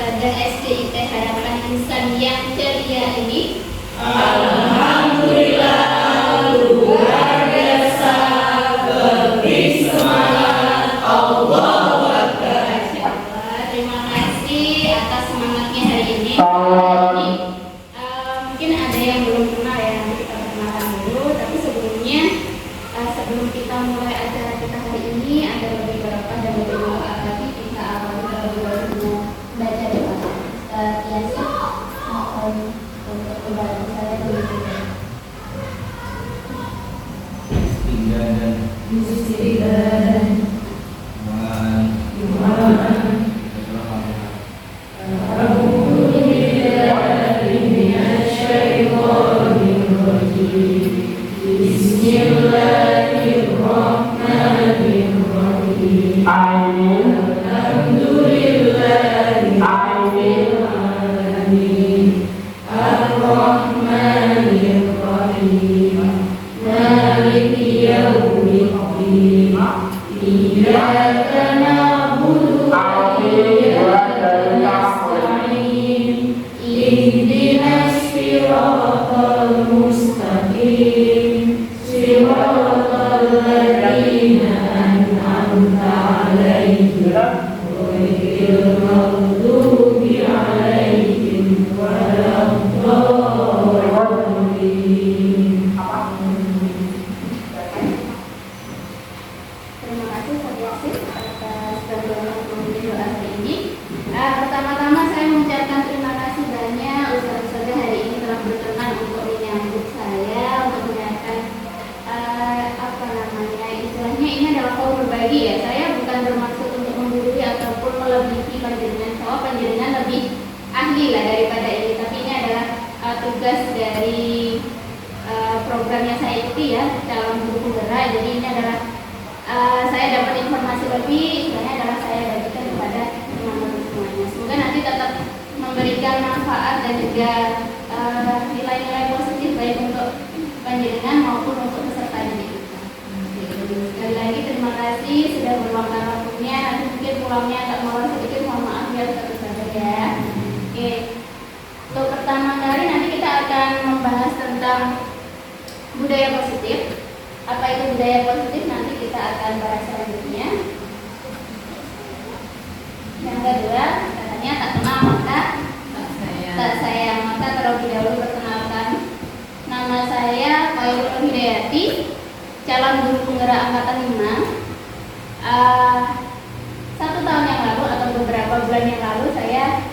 keluarga SDIT Harapan Insan yang ceria ini? Alhamdulillah, luar biasa, lebih semangat, Allahu Akbar. Terima kasih atas semangatnya hari ini. Mungkin ada yang belum kenal ya, nanti kita perkenalkan dulu. Tapi sebelumnya, sebelum kita mulai acara kita hari ini, ada beberapa dan beberapa lagi kita awali terlebih dahulu baca doa. Biasa untuk kembali saya dulu. Pertama-tama saya mengucapkan terima kasih banyak ustaz-ustazah hari ini telah berkenan untuk menyambut saya untuk menyampaikan istilahnya ini adalah kaum berbagi ya. Saya bukan bermaksud untuk menggurui ataupun melebihi panjenengan, bahwa panjenengan lebih ahli lah daripada ini, tapi ini adalah tugas dari programnya saya ikuti ya, calon guru penggerak. Jadi ini adalah saya dapat informasi lebih, sebenarnya adalah saya bagikan kepada teman-teman semuanya. Semoga nanti tetap memberikan manfaat dan juga nilai-nilai positif baik untuk panjenengan maupun untuk peserta didik. Sekali lagi terima kasih sudah meluangkan waktunya. Nanti mungkin pulangnya agak molor sedikit, mohon maaf ya ustaz-ustazah ya. Oke. Untuk pertama kali nanti kita akan membahas tentang budaya positif. Apa itu budaya positif nanti kita akan bahas selanjutnya. Yang kedua, katanya tak kenal maka tak sayang. Maka terlebih dahulu perkenalkan, nama saya Khairul Hidayati, calon guru penggerak angkatan 5. 1 tahun yang lalu atau beberapa bulan yang lalu saya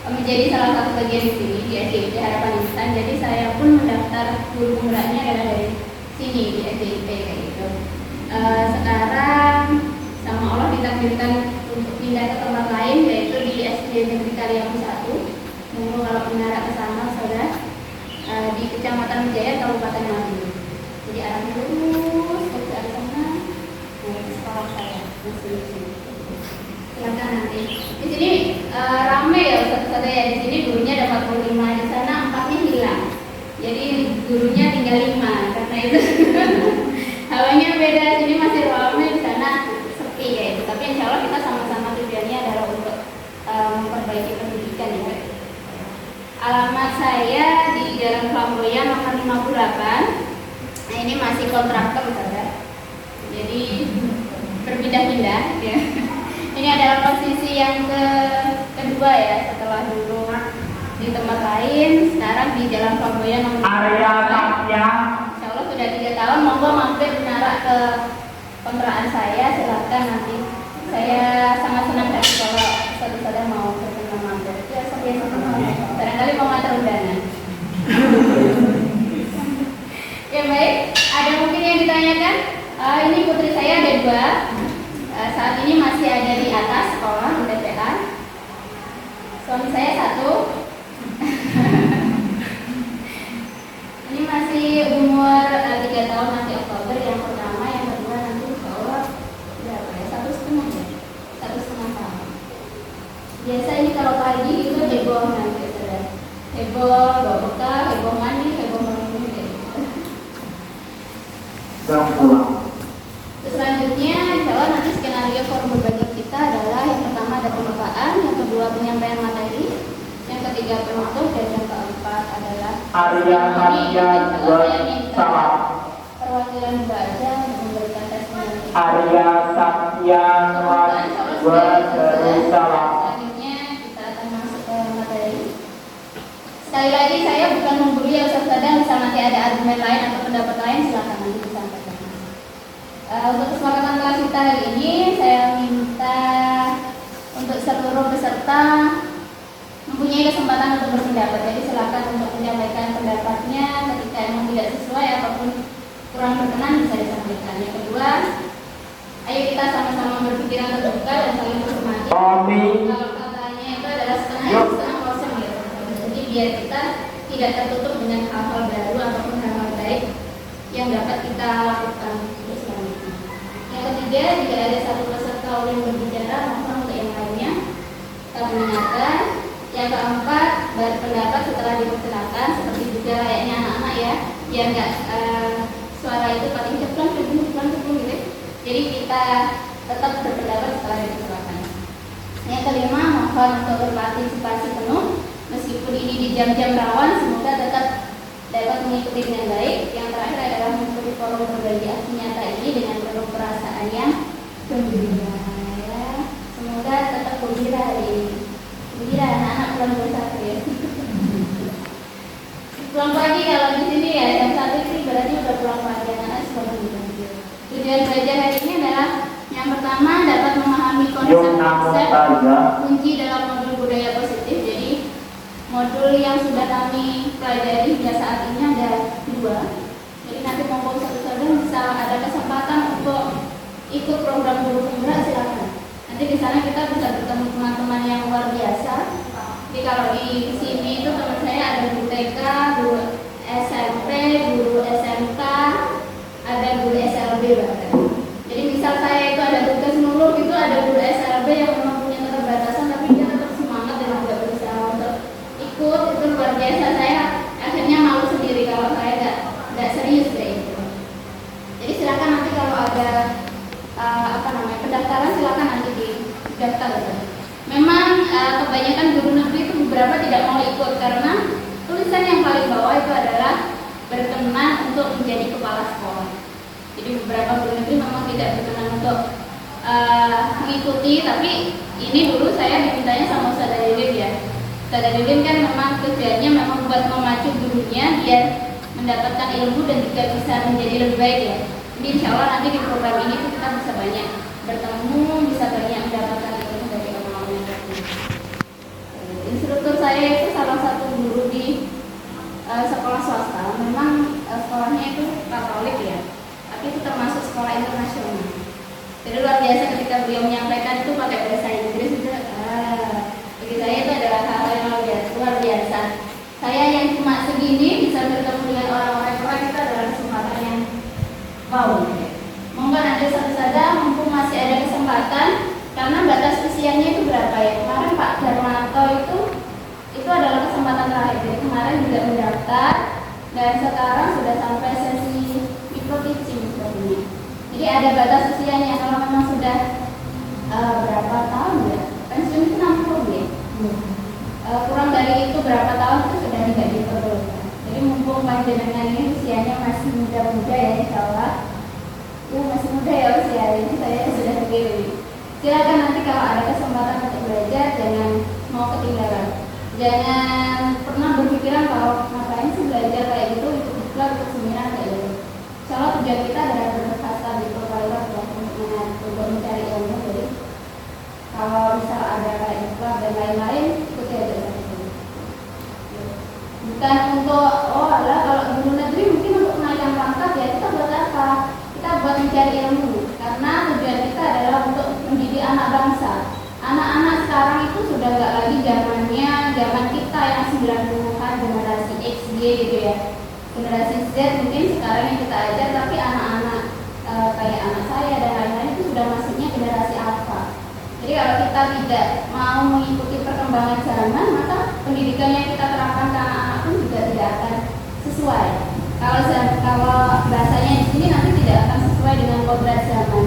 menjadi salah satu bagian di sini di SDIT Harapan Insan. Jadi saya pun mendaftar guru penggeraknya adalah dari sini di SDIT kayak gitu. Sekarang sama Allah ditakdirkan untuk pindah ke tempat lain, yaitu di SD Negeri Kaliamu 1. Mungkin kalau mengarah ke sana saudara, di Kecamatan Wijaya, Kabupaten Malang. Jadi arah lurus ke arah sana, sekolah saya masih di sini. Silakan nanti. Di sini ramai ya ustaz-ustaz ya. Di sini gurunya ada 45, di sana 4-nya hilang. Jadi gurunya tinggal 5 karena itu hawanya beda. Sini masih ramai, di sana sepi ya itu. Tapi insya Allah kita sama-sama tujuannya adalah untuk memperbaiki pendidikan ya. Alamat saya di Jalan Flamboyan nomor 58. Nah ini masih kontraktor saudara. Jadi berpindah-pindah ya. Ini adalah posisi yang kedua ya, setelah dulu di tempat lain, sekarang di Jalan Flamboyan nomor 58. Insya Allah sudah 3 tahun. Monggo mampir menarak ke kontrakan saya, silakan nanti. Saya sangat senang dan kalau saudara mau berkenan mampir. Ya barangkali mau mater undangan. Ya baik, ada mungkin yang ditanyakan? Ini putri saya ada 2. Saat ini masih ada di atas sekolah di TPA. Suami saya 1. Ini masih umur 3 tahun nanti Oktober. Yang pertama, yang kedua nanti insya Allah berapa ya? 1,5 ya? 1,5 tahun. Biasa ini kalau pagi itu heboh nanti saudara. Heboh, bawa bekal, heboh mandi, heboh minum kayak gitu. Selanjutnya, insya Allah nanti skenario forum berbagi kita adalah yang pertama ada pembukaan, yang kedua penyampaian materi, ketiga penutup dan yang keempat adalah Arya Satya Salam. perwakilan Mbak Aja untuk memberikan testimoni. Arya Satya Salam. Selanjutnya kita akan masuk ke materi. Sekali lagi saya bukan menggurui ya Ustaz Sadam, bisa nanti ada argumen lain atau pendapat lain silakan nanti disampaikan. Untuk kesepakatan kelas kita hari ini saya minta untuk seluruh peserta mempunyai kesempatan untuk berpendapat. Jadi silakan untuk menyampaikan pendapatnya ketika memang tidak sesuai ataupun kurang berkenan bisa disampaikan. Yang kedua, ayo kita sama-sama berpikiran terbuka dan saling menghormati. Kalau katanya itu adalah setengah kosong ya. Jadi biar kita tidak tertutup dengan hal-hal baru ataupun hal-hal baik yang dapat kita lakukan terus selanjutnya. Yang ketiga, jika ada satu peserta yang berbicara, mohon untuk yang lainnya kita mendengarkan. Yang keempat, berpendapat setelah dipersilakan, seperti juga layaknya anak-anak ya, biar nggak suara itu paling ceplang gitu. Jadi kita tetap berpendapat setelah dipersilakan. Yang kelima, mohon untuk berpartisipasi penuh, meskipun ini di jam-jam rawan, semoga tetap dapat mengikuti dengan baik. Yang terakhir adalah mengikuti forum berbagi aksi nyata ini dengan penuh perasaan yang gembira. Ya. Semoga tetap gembira hari ini. Gembira anak-anak pulang bersatu ya. Pulang pagi kalau di sini ya jam 1 itu berarti udah pulang pagi, anak-anak sekolah gitu. Tujuan belajar hari ini adalah yang pertama dapat memahami konsep kunci dalam modul budaya positif. Jadi modul yang sudah kami pelajari hingga saat ini ada 2. Jadi nanti mau satu-satu bisa ada kesempatan untuk ikut program guru penggerak silakan. Nanti di sana kita bisa bertemu teman-teman yang luar biasa. Jadi kalau di sini itu teman saya ada guru TK, guru SMP, guru SMK, ada guru SLB bahkan. Jadi misal saya itu ada tugas nuluh itu ada guru SLB yang memang punya keterbatasan tapi dia tetap semangat dan juga berusaha untuk ikut, itu luar biasa. Saya akhirnya malu sendiri kalau saya tidak serius kayak itu. Jadi silakan nanti kalau ada pendaftaran silakan nanti didaftar. Memang kebanyakan guru negeri itu beberapa tidak mau ikut karena tulisan yang paling bawah itu adalah berkenan untuk menjadi kepala sekolah. Jadi beberapa guru negeri memang tidak berkenan untuk mengikuti, tapi ini dulu saya dimintanya sama Ustaz Dalilin ya. Ustaz Dalilin kan memang tujuannya memang buat memacu gurunya biar mendapatkan ilmu dan juga bisa menjadi lebih baik ya. Jadi insya Allah nanti di program ini tuh kita bisa banyak bertemu, bisa banyak mendapatkan ilmu dari orang-orang yang bertemu. Instruktur saya itu salah satu guru di sekolah swasta. Memang sekolahnya itu Katolik ya, tapi itu termasuk sekolah internasional. Jadi luar biasa ketika beliau menyampaikan itu pakai bahasa Inggris itu. Bagi saya itu adalah hal yang luar biasa. Saya yang cuma segini bisa bertemu dengan orang-orang keren itu adalah kesempatan yang wow. Monggo nanti saja mumpung masih ada kesempatan, karena batas usianya itu berapa ya? Kemarin Pak Darmanto itu adalah kesempatan terakhir. Jadi kemarin juga mendaftar dan sekarang sudah sampai sesi micro teaching sepertinya. Jadi ada batas usianya. Kalau memang sudah berapa tahun ya? Pensiun itu 60 ya. Kurang dari itu berapa tahun itu sudah tidak diperbolehkan. Jadi mumpung panjenengan ini usianya masih muda-muda ya, insya Allah. Masih muda ya usia ini, saya sudah begini. Silakan nanti kalau ada kesempatan untuk belajar jangan mau ketinggalan. Jangan pernah berpikiran kalau ngapain sih belajar kayak gitu, ikut seminar kayak gitu. Insya Allah tujuan kita adalah berkasta di provider untuk mencari ilmu. Jadi kalau misal ada kayak iklan dan lain-lain, ikuti aja. Bukan untuk kalau guru negeri mungkin untuk menaikkan pangkat ya, kita buat apa? Kita buat mencari ilmu. Karena tujuan kita adalah untuk mendidik anak bangsa. Anak-anak sekarang itu sudah nggak lagi zaman kita yang 90-an generasi X, Y gitu ya. Generasi Z mungkin sekarang yang kita ajar, tapi anak-anak kayak anak saya dan lain-lain itu sudah masuknya generasi alpha. Jadi kalau kita tidak mau mengikuti perkembangan zaman, maka pendidikan yang kita terapkan ke anak-anak pun juga tidak akan sesuai. Kalau bahasanya di sini nanti tidak akan sesuai dengan kodrat zaman.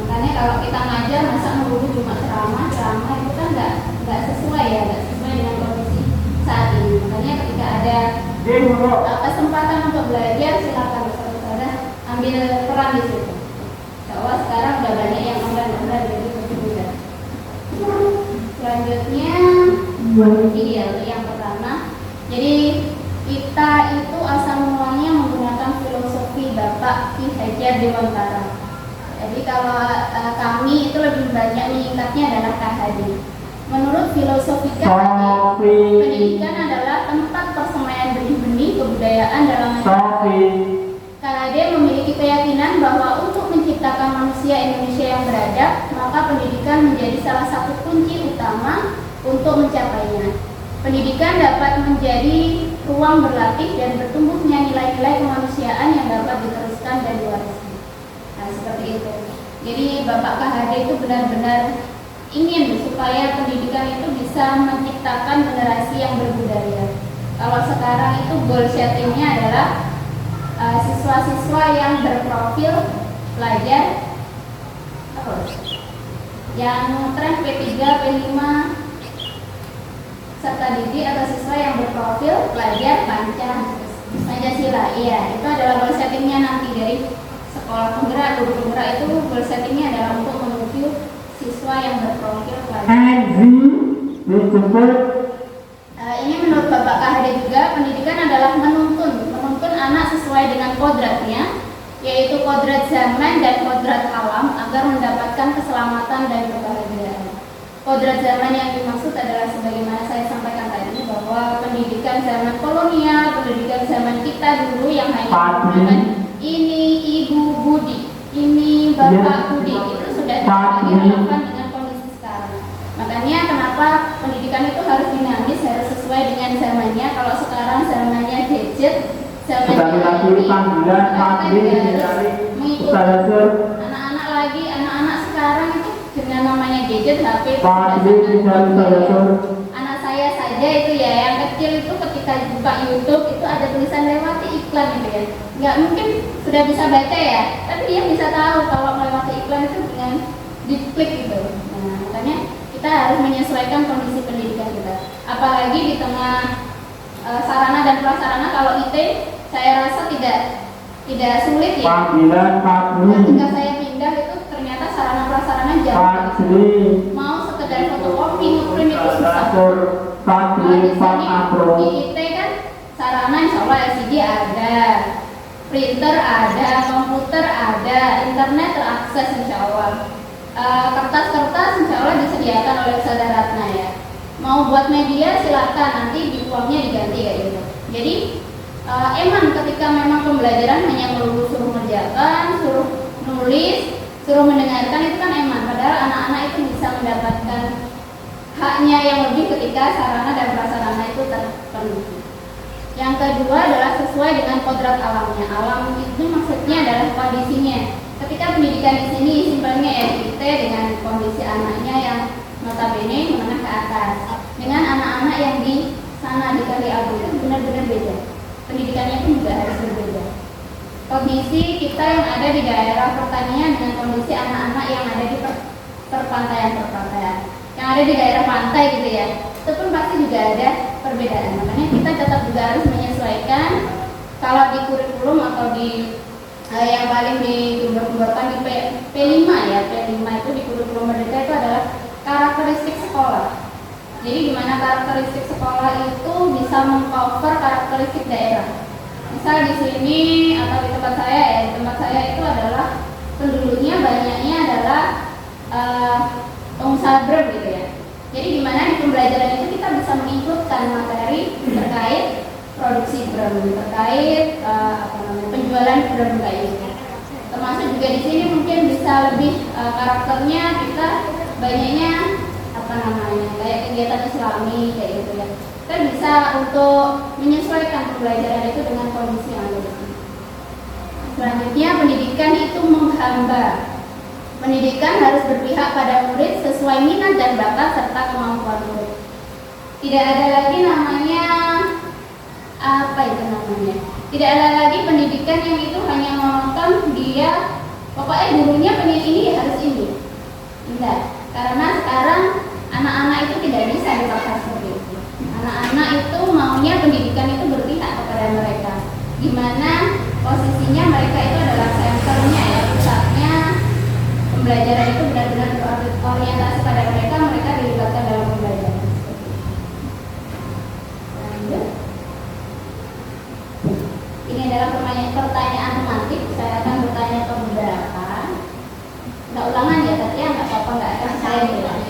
Makanya kalau kita ngajar masa melulu cuma ceramah itu kan nggak sesuai ya, nggak sesuai dengan kesempatan untuk belajar, silakan saudara ambil peran di situ. Insya sekarang udah banyak yang online jadi lebih mudah. Selanjutnya ini yang pertama. Jadi kita itu asal mulanya menggunakan filosofi Bapak Ki Hajar Dewantara. Jadi kalau kami itu lebih banyak menyingkatnya adalah KHD. Menurut filosofi KHD, pendidikan adalah tempat persemaian benih-benih kebudayaan dalam masyarakat. KHD memiliki keyakinan bahwa untuk menciptakan manusia Indonesia yang beradab, maka pendidikan menjadi salah satu kunci utama untuk mencapainya. Pendidikan dapat menjadi ruang berlatih dan bertumbuhnya nilai-nilai kemanusiaan yang dapat diteruskan dan diwariskan. Nah, seperti itu. Jadi Bapak KHD itu benar-benar ingin supaya pendidikan itu bisa menciptakan generasi yang berbudaya. Kalau sekarang itu goal settingnya adalah siswa-siswa yang berprofil pelajar yang tren P3, P5 serta didik atau siswa yang berprofil pelajar Pancasila. Iya, itu adalah goal settingnya nanti dari sekolah penggerak, guru penggerak itu goal settingnya adalah untuk menuju siswa yang berprofil pelajar. Ini menurut Bapak KHD juga, pendidikan adalah menuntun anak sesuai dengan kodratnya, yaitu kodrat zaman dan kodrat alam agar mendapatkan keselamatan dan kebahagiaan. Kodrat zaman yang dimaksud adalah sebagaimana saya sampaikan tadi, bahwa pendidikan zaman kolonial, pendidikan zaman kita dulu yang hanya menggunakan ini Ibu Budi, ini Bapak Budi, itu sudah tidak relevan dengan kondisi sekarang. Makanya kenapa pendidikan itu harus dinamis, harus sesuai dengan zamannya. Kalau sekarang zamannya gadget, zamannya mengikuti anak-anak sekarang itu dengan namanya gadget, HP. Anak saya saja itu ya, yang kecil itu ketika buka YouTube itu ada tulisan lewati iklan gitu ya. Nggak mungkin sudah bisa baca ya, tapi dia bisa tahu kalau melewati iklan itu dengan diklik gitu. Nah, makanya kita harus menyesuaikan kondisi pendidikan kita. Apalagi di tengah sarana dan prasarana, kalau IT saya rasa tidak sulit ya. Ketika saya pindah itu ternyata sarana prasarana jauh. Mau sekedar fotokopi, ngeprint itu susah. Di IT kan sarana insya Allah LCD ada, printer ada, komputer ada, internet terakses insya Allah. Kertas-kertas insya Allah disediakan oleh Saudara Ratna ya. Mau buat media silakan, nanti di uangnya diganti kayak gitu. Jadi emang ketika memang pembelajaran hanya melulu suruh mengerjakan, suruh nulis, suruh mendengarkan itu kan emang. Padahal anak-anak itu bisa mendapatkan haknya yang lebih ketika sarana dan prasarana itu terpenuhi. Yang kedua adalah sesuai dengan kodrat alamnya. Alam itu maksudnya adalah kondisinya. Ketika pendidikan di sini simpelnya RIT dengan kondisi anaknya yang notabene menengah ke atas, dengan anak-anak yang di sana di Kali Abu itu benar-benar beda. Pendidikannya pun juga harus berbeda. Kondisi kita yang ada di daerah pertanian dengan kondisi anak-anak yang ada di perpantaian, yang ada di daerah pantai gitu ya, itu pun pasti juga ada perbedaan. Makanya kita tetap juga harus menyesuaikan. Kalau di kurikulum atau di yang paling digembar-gembarkan di P5 ya, P5 itu di kurikulum merdeka itu adalah karakteristik sekolah. Jadi gimana karakteristik sekolah itu bisa mengcover karakteristik daerah. Misal di sini atau di tempat saya ya, di tempat saya itu adalah penduduknya banyaknya adalah pengusaha brem gitu ya. Jadi gimana di pembelajaran itu kita bisa mengikutkan materi terkait produksi brem, terkait penjualan brem kayak gitu. Termasuk juga di sini mungkin bisa lebih karakternya kita banyaknya kayak kegiatan Islami kayak gitu ya. Kita bisa untuk menyesuaikan pembelajaran itu dengan kondisi yang ada di sini. Selanjutnya, pendidikan itu menghamba. Pendidikan harus berpihak pada murid sesuai minat dan bakat serta kemampuan murid. Tidak ada lagi namanya Tidak ada lagi pendidikan yang itu hanya monoton, dia pokoknya gurunya pengen ini harus ini. Tidak, karena sekarang anak-anak itu tidak bisa dipaksa seperti itu. Anak-anak itu maunya pendidikan itu berpihak kepada mereka. Gimana posisinya mereka itu adalah senternya ya, pusatnya pembelajaran itu benar-benar berorientasi pada mereka, mereka dilibatkan dalam pembelajaran. Lanjut. Ini adalah pertanyaan tematik. Saya akan bertanya ke beberapa. Nggak ulangan ya, tapi ya nggak apa-apa, nggak akan saya bilang.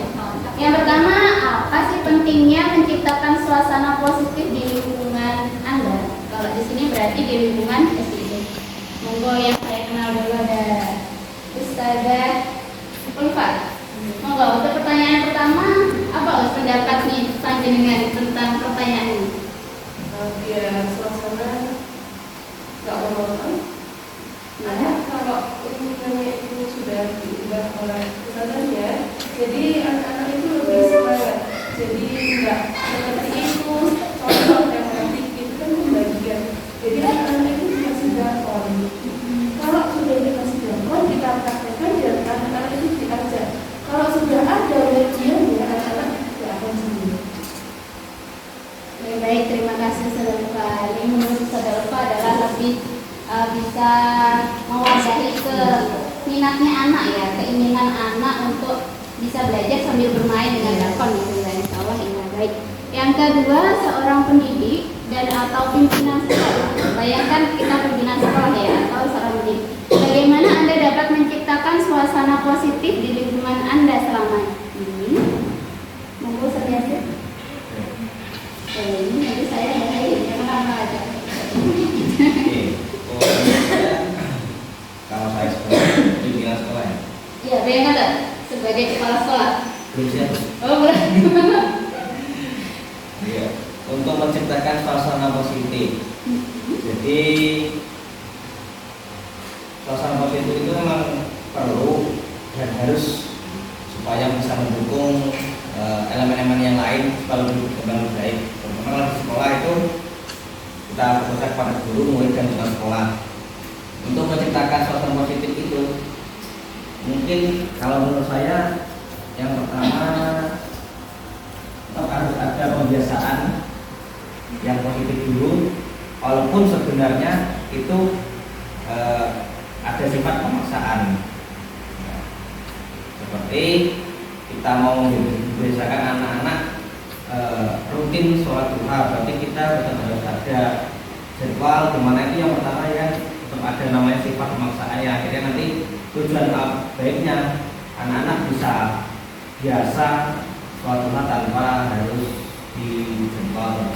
Yang pertama, apa sih pentingnya menciptakan suasana positif di lingkungan Anda? Kalau di sini berarti di lingkungan SID. Monggo yang saya kenal dulu ada Ustazah Ulfa. Monggo untuk pertanyaan pertama, apa pendapat nih panjenengan tentang pertanyaan ini? Biar suasana nggak monoton. Karena kalau lingkungannya itu sudah diubah oleh ustazahnya, jadi anak-anak itu lebih semangat. Jadi nggak seperti itu contoh yang nanti itu kan pembagian. Jadi anak-anak itu dikasih dakon. Kalau sudah dikasih dakon, kita praktekkan dan anak-anak itu diajak. Kalau sudah ada medianya, anak-anak tidak akan sendiri. Baik, terima kasih Saudara Ulfa. Ini menurut Saudara Ulfa adalah lebih bisa mewadahi ke minatnya anak ya, keinginan anak untuk bisa belajar sambil bermain dengan dakon gitu ya. Insya Allah ini baik. Yang kedua, seorang pendidik dan atau pimpinan sekolah. Bayangkan kita pimpinan sekolah ya atau seorang pendidik. Bagaimana Anda dapat menciptakan suasana positif di lingkungan Anda selama ini? Monggo saya sih. Ini nanti saya bahaya apa aja. Kalau saya sekolah, pimpinan sekolah ya. Iya, bayangkan tak sebagai kepala sekolah. Belum siap. Oh, boleh. Iya. Untuk menciptakan suasana positif. Jadi suasana positif itu memang perlu dan harus supaya bisa mendukung elemen-elemen yang lain supaya lebih berkembang baik. Terutama di sekolah itu kita fokuskan pada guru, murid dan juga sekolah. Untuk menciptakan suasana positif itu, mungkin kalau menurut saya yang pertama harus ada pembiasaan yang positif dulu, walaupun sebenarnya itu ada sifat pemaksaan. Seperti kita mau membiasakan anak-anak rutin sholat duha, berarti kita tetap harus ada jadwal dimana itu yang pertama ya tetap ada namanya sifat pemaksaan ya. Akhirnya nanti tujuan baiknya anak-anak bisa biasa sholat duha tanpa harus dijadwal.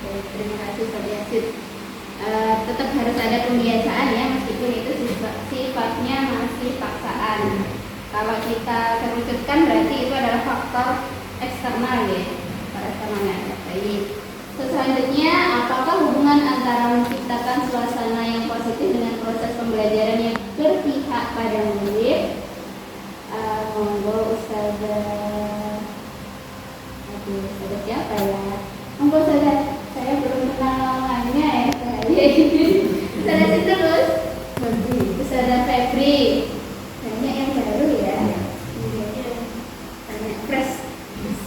Terima kasih Pak Yasid. Tetap harus ada pembiasaan ya, meskipun itu sifatnya masih paksaan. Kalau kita kerucutkan berarti itu adalah faktor eksternal ya, faktor eksternalnya ada. Baik. Selanjutnya, apakah hubungan antara menciptakan suasana yang positif dengan proses pembelajaran yang berpihak pada murid? Monggo Ustazah. Ustazah siapa ya? Monggo Ustazah. Saya belum kenal namanya ya. Ustazah situ terus. Ustazah Febri. Tanya yang baru ya. Tanya fresh.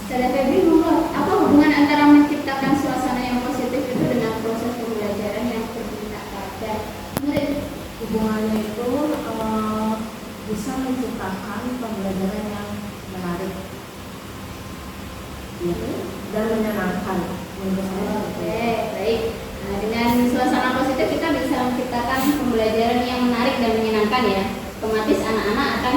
Ustazah Febri, monggo. Apa hubungan antara menciptakan suasana yang positif itu dengan proses pembelajaran yang berpihak pada murid? Hubungannya itu bisa menciptakan pembelajaran yang menarik dan menyenangkan menurut saya. Oke, baik. Nah, dengan suasana positif kita bisa menciptakan pembelajaran yang menarik dan menyenangkan ya. Otomatis anak-anak akan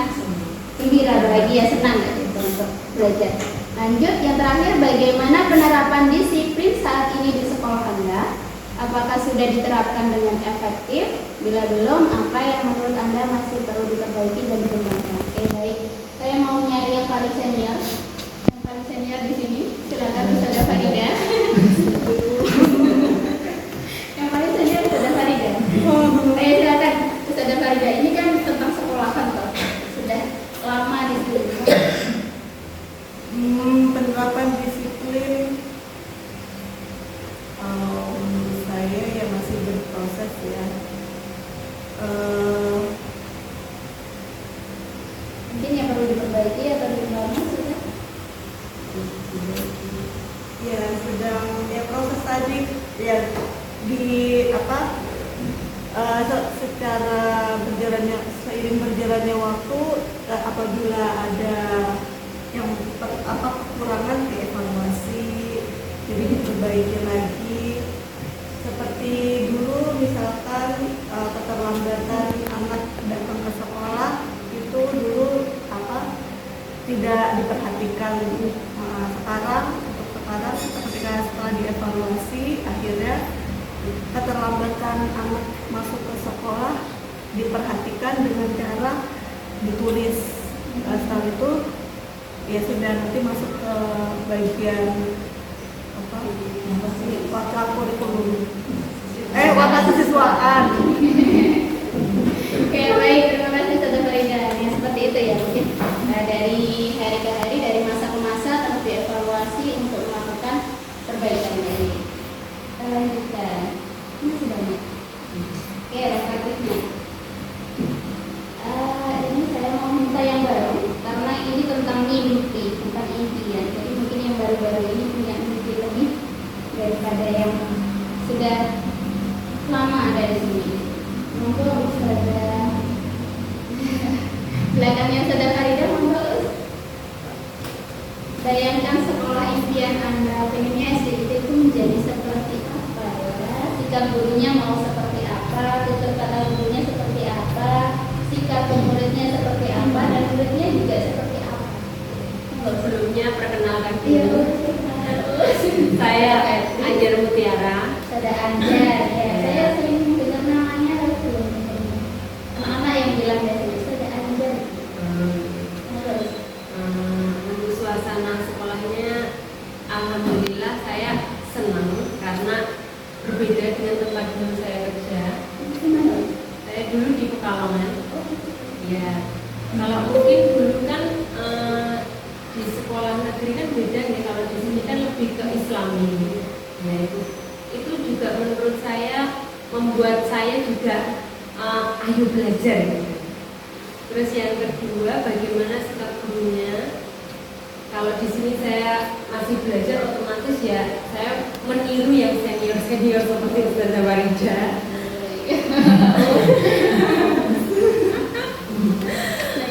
gembira, bahagia, senang gitu untuk belajar. Lanjut, yang terakhir, bagaimana penerapan disiplin saat ini di sekolah Anda? Apakah sudah diterapkan dengan efektif? Bila belum, apa yang menurut Anda masih perlu diperbaiki dan dikembangkan? Oke, baik. Saya mau nyari yang paling senior. Yang paling senior di sini, silakan Ustazah Farida. Yang paling senior Ustazah Farida. Ayo silakan Ustazah Farida. Ini kan tentang sekolahan toh. Sudah lama di sini. Penerapan disiplin menurut saya ya masih berproses ya. Mungkin yang perlu diperbaiki atau dikembangkan sudah. Diperbaiki. tadi ya di secara seiring berjalannya waktu, apabila ada yang kekurangan dievaluasi, jadi diperbaiki lagi. Seperti dulu misalkan keterlambatan anak datang ke sekolah itu dulu tidak diperhatikan. Sekarang ketika setelah dievaluasi, akhirnya keterlambatan anak masuk ke sekolah diperhatikan dengan cara ditulis. Setelah itu ya sudah nanti masuk ke bagian waka kurikulum, waka kesiswaan. Oke, baik, terima kasih Tante Farida. Yang seperti itu ya mungkin dari hari ke hari, dari masa ke masa terus dievaluasi untuk melakukan perbaikan dari. Kita lanjutkan. Ini sudah banyak. Oke, reflektifnya. Ini saya mau minta yang baru karena ini tentang mimpi, tentang impian. Jadi mungkin yang baru-baru ini punya mimpi lebih daripada yang sudah lama ada di sini. Monggo Ustazah. Belakangnya Ustazah Farida, monggo. Bayangkan sekolah impian Anda, pengennya SD itu menjadi seperti apa ya? Sikap gurunya mau seperti apa? Tutur kata gurunya seperti apa? Sikap muridnya seperti apa? Dan muridnya juga seperti apa? Sebelumnya perkenalkan Iya, dulu. Saya Anjar Mutiara. Sudah Anjar, ya. Saya sering dengar namanya tapi belum ketemu. Anak-anak yang bilang biasanya sudah Anjar. Terus, Untuk suasana sekolahnya, alhamdulillah saya senang karena berbeda dengan tempat dulu saya kerja. gimana? Saya dulu di Pekalongan. Ya, kalau mungkin dulu kan di sekolah negeri kan beda nih, kalau di sini kan lebih ke Islami. Ya itu juga menurut saya membuat saya juga ayo belajar gitu. Terus yang kedua, bagaimana sikap gurunya. Kalau di sini saya masih belajar, otomatis ya saya meniru yang senior seperti Ustazah Farida.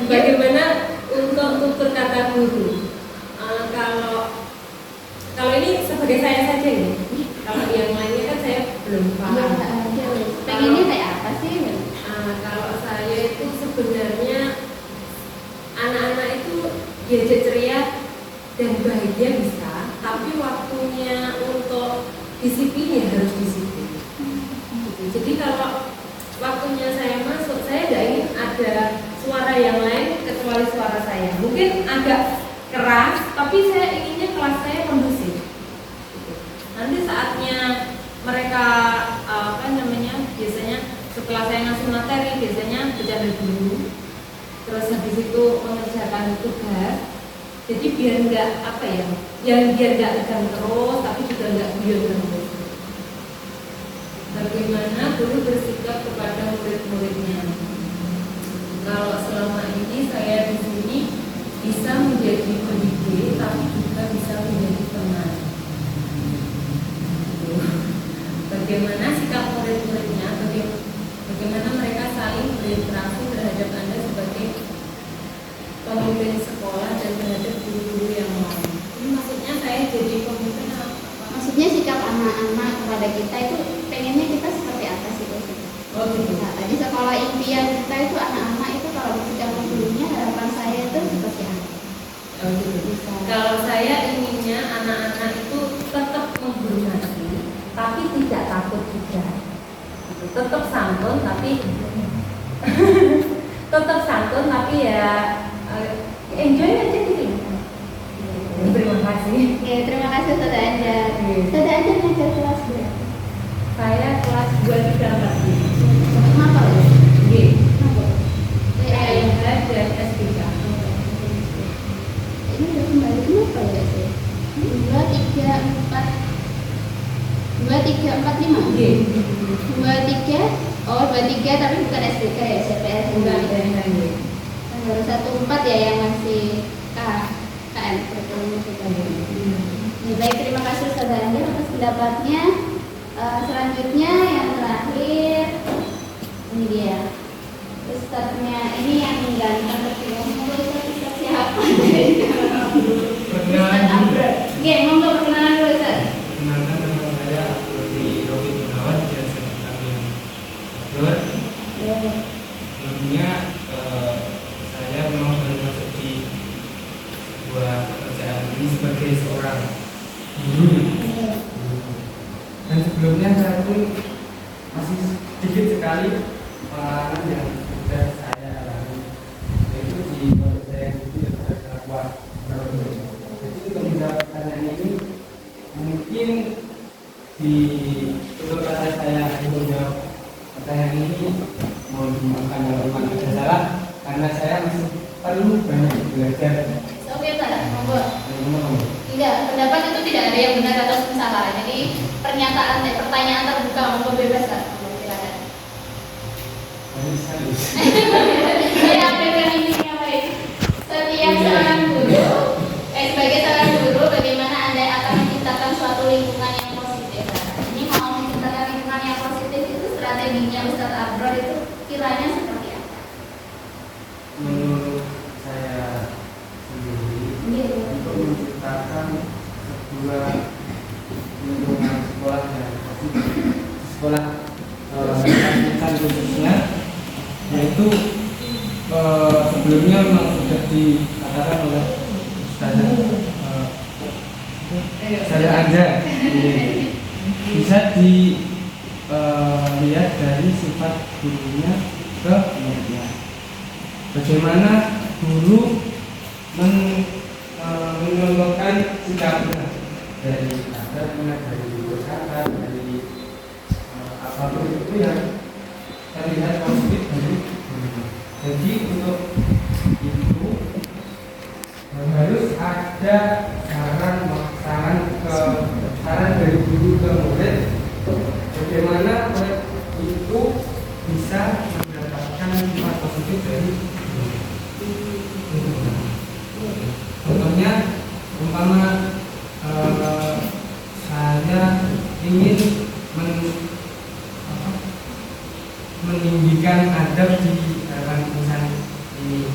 Bagaimana untuk tutur kata guru? Kalau ini sebagai saya saja ya. Kalau yang lainnya kan saya belum paham. Pengennya kayak apa sih? Kalau saya itu sebenarnya anak-anak itu diajak ceria dan bahagia bisa, tapi waktunya untuk disiplin ya harus disiplin. Jadi kalau waktunya saya masuk, saya tidak ingin ada suara yang lain kecuali suara saya. Mungkin agak keras, tapi saya inginnya kelas saya kondusif. Nanti saatnya mereka biasanya setelah saya ngasih materi, biasanya bercanda dulu, terus habis itu mengerjakan tugas. Jadi biar nggak biar nggak tegang terus, tapi juga nggak guyon terus. Bagaimana guru bersikap kepada murid-muridnya? Kalau selama ini saya di sini bisa menjadi pendidik, tapi juga bisa menjadi teman. Bagaimana sikap murid-muridnya? Bagaimana mereka saling berinteraksi terhadap Anda sebagai pemimpin sekolah dan terhadap guru-guru yang lain. Ini maksudnya saya jadi pemimpin apa? Maksudnya sikap anak-anak kepada kita itu pengennya kita seperti apa sih? Oh gitu. Nah, tadi sekolah impian kita itu anak-anak itu kalau bersikap gurunya, harapan saya itu seperti apa? Oh gitu. Kalau saya inginnya anak-anak itu tetap menghormati, tapi tidak takut juga. Tetap santun tapi ya enjoy aja gitu. Terima kasih. Oke, terima kasih Ustazah Anjar. Ustazah Anjar ngajar kelas berapa? Saya kelas 2 3 4. Kenapa ya? G. Kenapa? LH dan S3. Ini udah kembali kenapa ya sih? 2, 3, 4 2, 3, 4, 5 G. 2, 3 Oh, 2, 3 tapi bukan SDK ya, CPS Enggak bukan. ada yang lain. Baru 1, 4 ya yang masih KM kurikulum kita. Ya, baik, terima kasih Ustaz Anjar atas pendapatnya. Selanjutnya yang terakhir ini dia. Ustaznya ini yang ganteng terpilih. Monggo Ustaz siapa? Ustaz Abrar. Oke, monggo perkenalan dulu Ustaz. Perkenalkan nama saya Rudi Robi Gunawan, biasa dipanggil Abdur. Sebelumnya saya memang baru masuk di sebuah pekerjaan ini sebagai seorang guru. Dan sebelumnya saya pun masih sedikit sekali pengalaman yang sudah saya alami, yaitu di pondok saya itu ada dakwah. Jadi untuk menjawab pertanyaan ini mungkin di untuk kata saya untuk menjawab pertanyaan ini mau dimakan kalau memang ada salah, karena saya masih perlu banyak belajar. Oke Ustaz, monggo. Tidak, pendapat itu tidak ada yang benar atau salah. Jadi pertanyaan terbuka, monggo bebas Ustaz. Silakan. Banyak sekali. Saya ambilkan ini yang baik. Setiap seorang guru, sebagai seorang guru, bagaimana Anda akan menciptakan suatu lingkungan yang positif? Ini mau menciptakan lingkungan yang positif itu strateginya Ustaz Abrar itu kiranya seperti apa? Menurut saya sendiri, untuk menciptakan sebuah lingkungan sekolah yang positif, sekolah pendidikan khususnya, yaitu sebelumnya memang sudah dikatakan oleh saya ada bisa dilihat dari sifat gurunya ke muridnya. Bagaimana guru mencontohkan sikapnya dari adabnya, dari berkata, dari apapun itu yang terlihat positif dari guru. Jadi untuk itu harus ada saran dari guru ke murid, bagaimana murid itu bisa mendapatkan sifat positif dari guru. Contohnya, umpama saya ingin meninggikan adab di hadapan insan ini,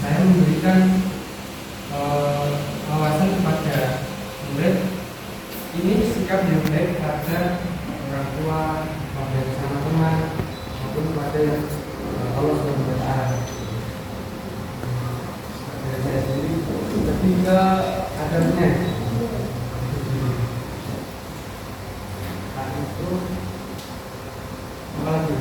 saya memberikan wawasan kepada murid, ini sikap yang baik kepada orang tua, kepada sama teman, maupun kepada Allah Subhanahu wa Ta'ala. Saya sendiri lebih ke adabnya. Nah, itu apa lagi?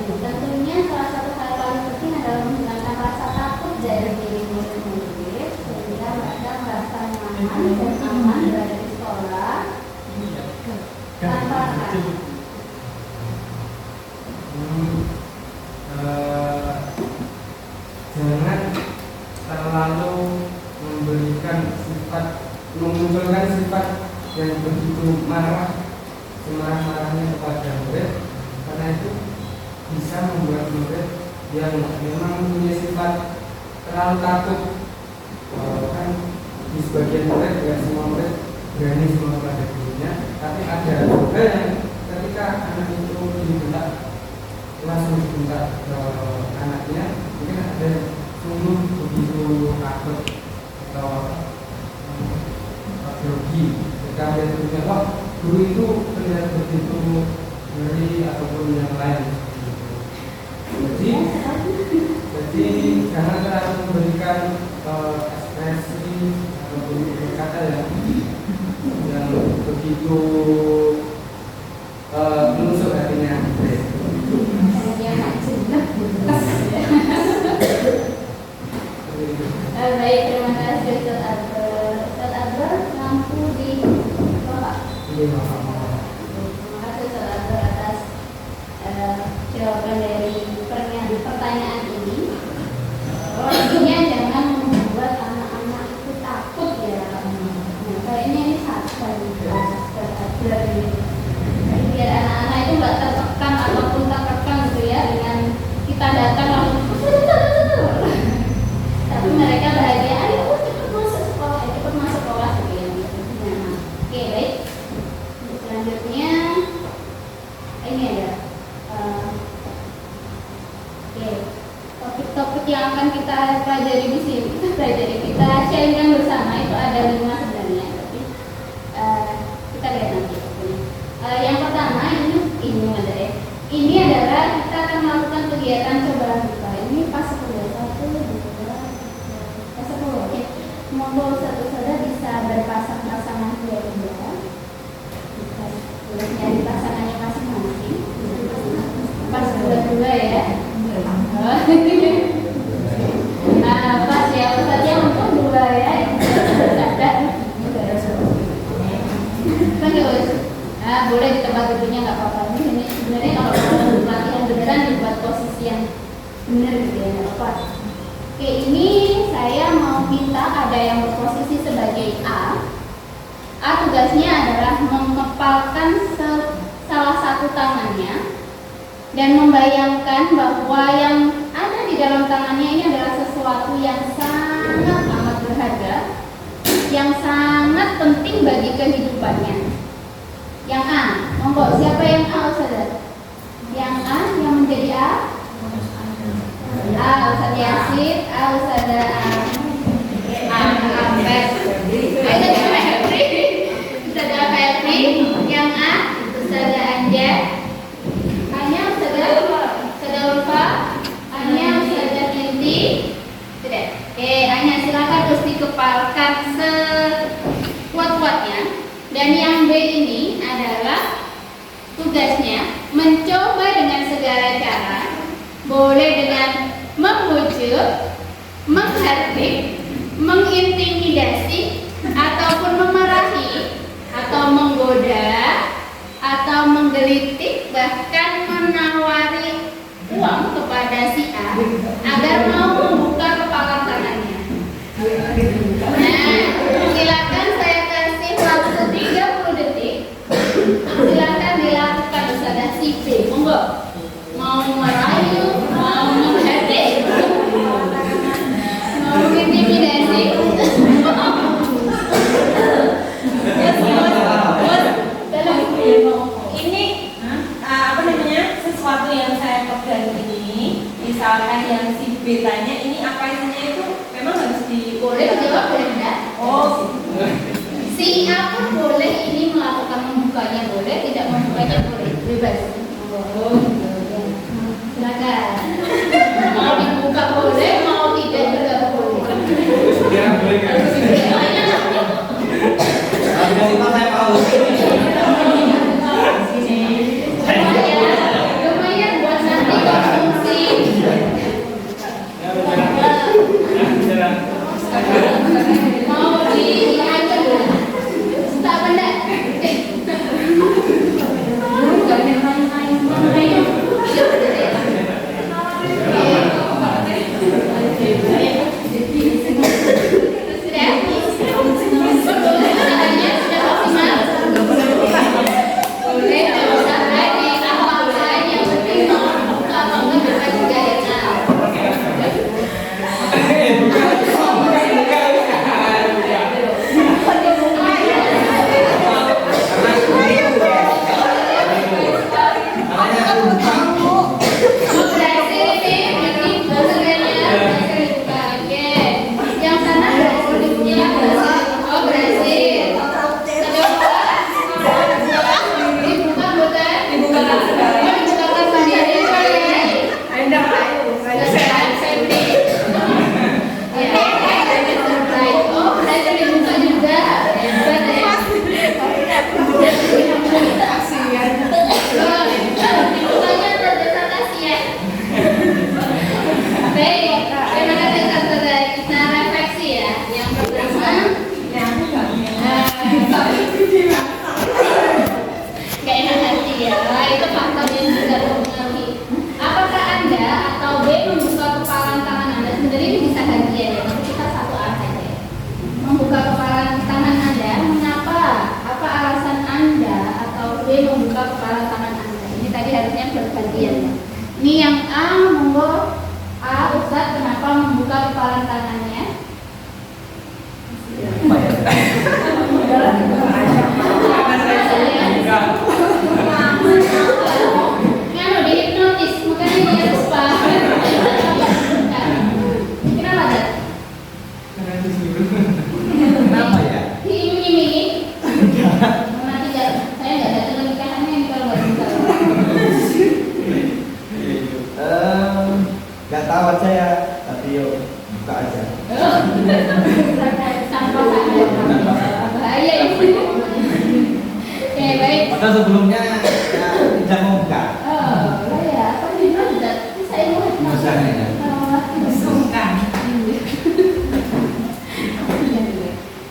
Tentunya salah satu hal paling penting adalah menghilangkan rasa takut dari diri murid-murid sehingga mereka merasa nyaman dan aman berada di sekolah tanpa takut. Jangan terlalu memunculkan sifat yang begitu semarah-marahnya kepada murid, karena itu bisa membuat murid yang memang punya sifat terlalu takut. Kan di sebagian murid, tidak semua murid berani semua kepada gurunya, tapi ada juga yang ketika anak itu dibentak, langsung dibentak ke anaknya, mungkin ada sungguh begitu takut atau grogi ketika dia punya, wah guru itu terlihat begitu ngeri ataupun yang lain. Jadi jangan terlalu memberikan ekspresi ataupun kata yang begitu menusuk hatinya. Baik, terima kasih Ustaz Abrar. Ustaz Abrar mampu di Bapak. Terima kasih Ustaz Abrar atas jawaban dari pertanyaan ini. Intinya jangan membuat anak-anak itu takut ya. Nah, kayaknya ini salah Ustaz Abrar ini. Jadi biar anak-anak itu nggak tertekan ataupun tertekan gitu ya dengan kita datang langsung tapi mereka bahagia, ayo cepat masuk sekolah, cepat monggo satu-satu bisa berpasang-pasangan dua-dua. Boleh nyari pasangannya masing-masing. Pas dua-dua ya. Nah, pas ya Ustaznya untuk dua ya. Kan Gus. Nah, boleh di tempat duduknya nggak apa-apa. Ini sebenarnya kalau mau latihan beneran dibuat posisi yang benar gitu ya, nggak apa-apa. Oke, ini saya mau minta ada yang berposisi sebagai A. A tugasnya adalah mengepalkan salah satu tangannya dan membayangkan bahwa yang ada di dalam tangannya ini adalah sesuatu yang sangat amat berharga, yang sangat penting bagi kehidupannya. Yang A, monggo siapa yang A Ustazah? Yang A, yang menjadi A? A, Ustaz Yasin, A, Ustazah Ampet. Ayo Ustazah Febri, Ustazah Febri. Yang A, Ustazah Anja. Hanya Ustazah Ulfa. Hanya Ustazah Binti. Sudah. Oke, hanya silakan terus dikepalkan sekuat-kuatnya. Dan yang B ini adalah tugasnya mencoba dengan segala cara, boleh dengan membujuk, menghardik, mengintimidasi, ataupun memarahi, atau menggoda, atau menggelitik, bahkan menawari uang kepada si A agar mau membuka kepalan tangannya. Nah, silakan saya kasih waktu 30 detik. Silakan dilakukan Ustazah si B. Monggo. Mau merayu, mau menghardik, mau intimidasi. Ini apa namanya, sesuatu yang saya pegang ini, misalkan yang si B tanya ini apa isinya, itu memang harus Boleh dijawab, boleh tidak? Oh, Si A pun boleh ini melakukan membukanya, boleh tidak membukanya, boleh, bebas. Silakan. Mau dibuka boleh, mau tidak juga boleh. Ya, boleh kan? Lumayan buat nanti konsumsi. Mau diangkat dulu. Tak benda. Ini yang A, monggo A, Ustaz, kenapa membuka kepalan tangannya? Kan udah hipnotis, makanya dia harus paham. Kenapa tak? Kenapa ya? Diiming-imingi? Nanti saya nggak datang ke nikahannya ini kalau nggak bisa. Nggak tahu aja ya, tapi yuk buka aja. Sampai Padahal sebelumnya ya, tidak mau buka. Oh, lah ya, apa gimana tidak? Saya mau Misalnya ya. Sungkan.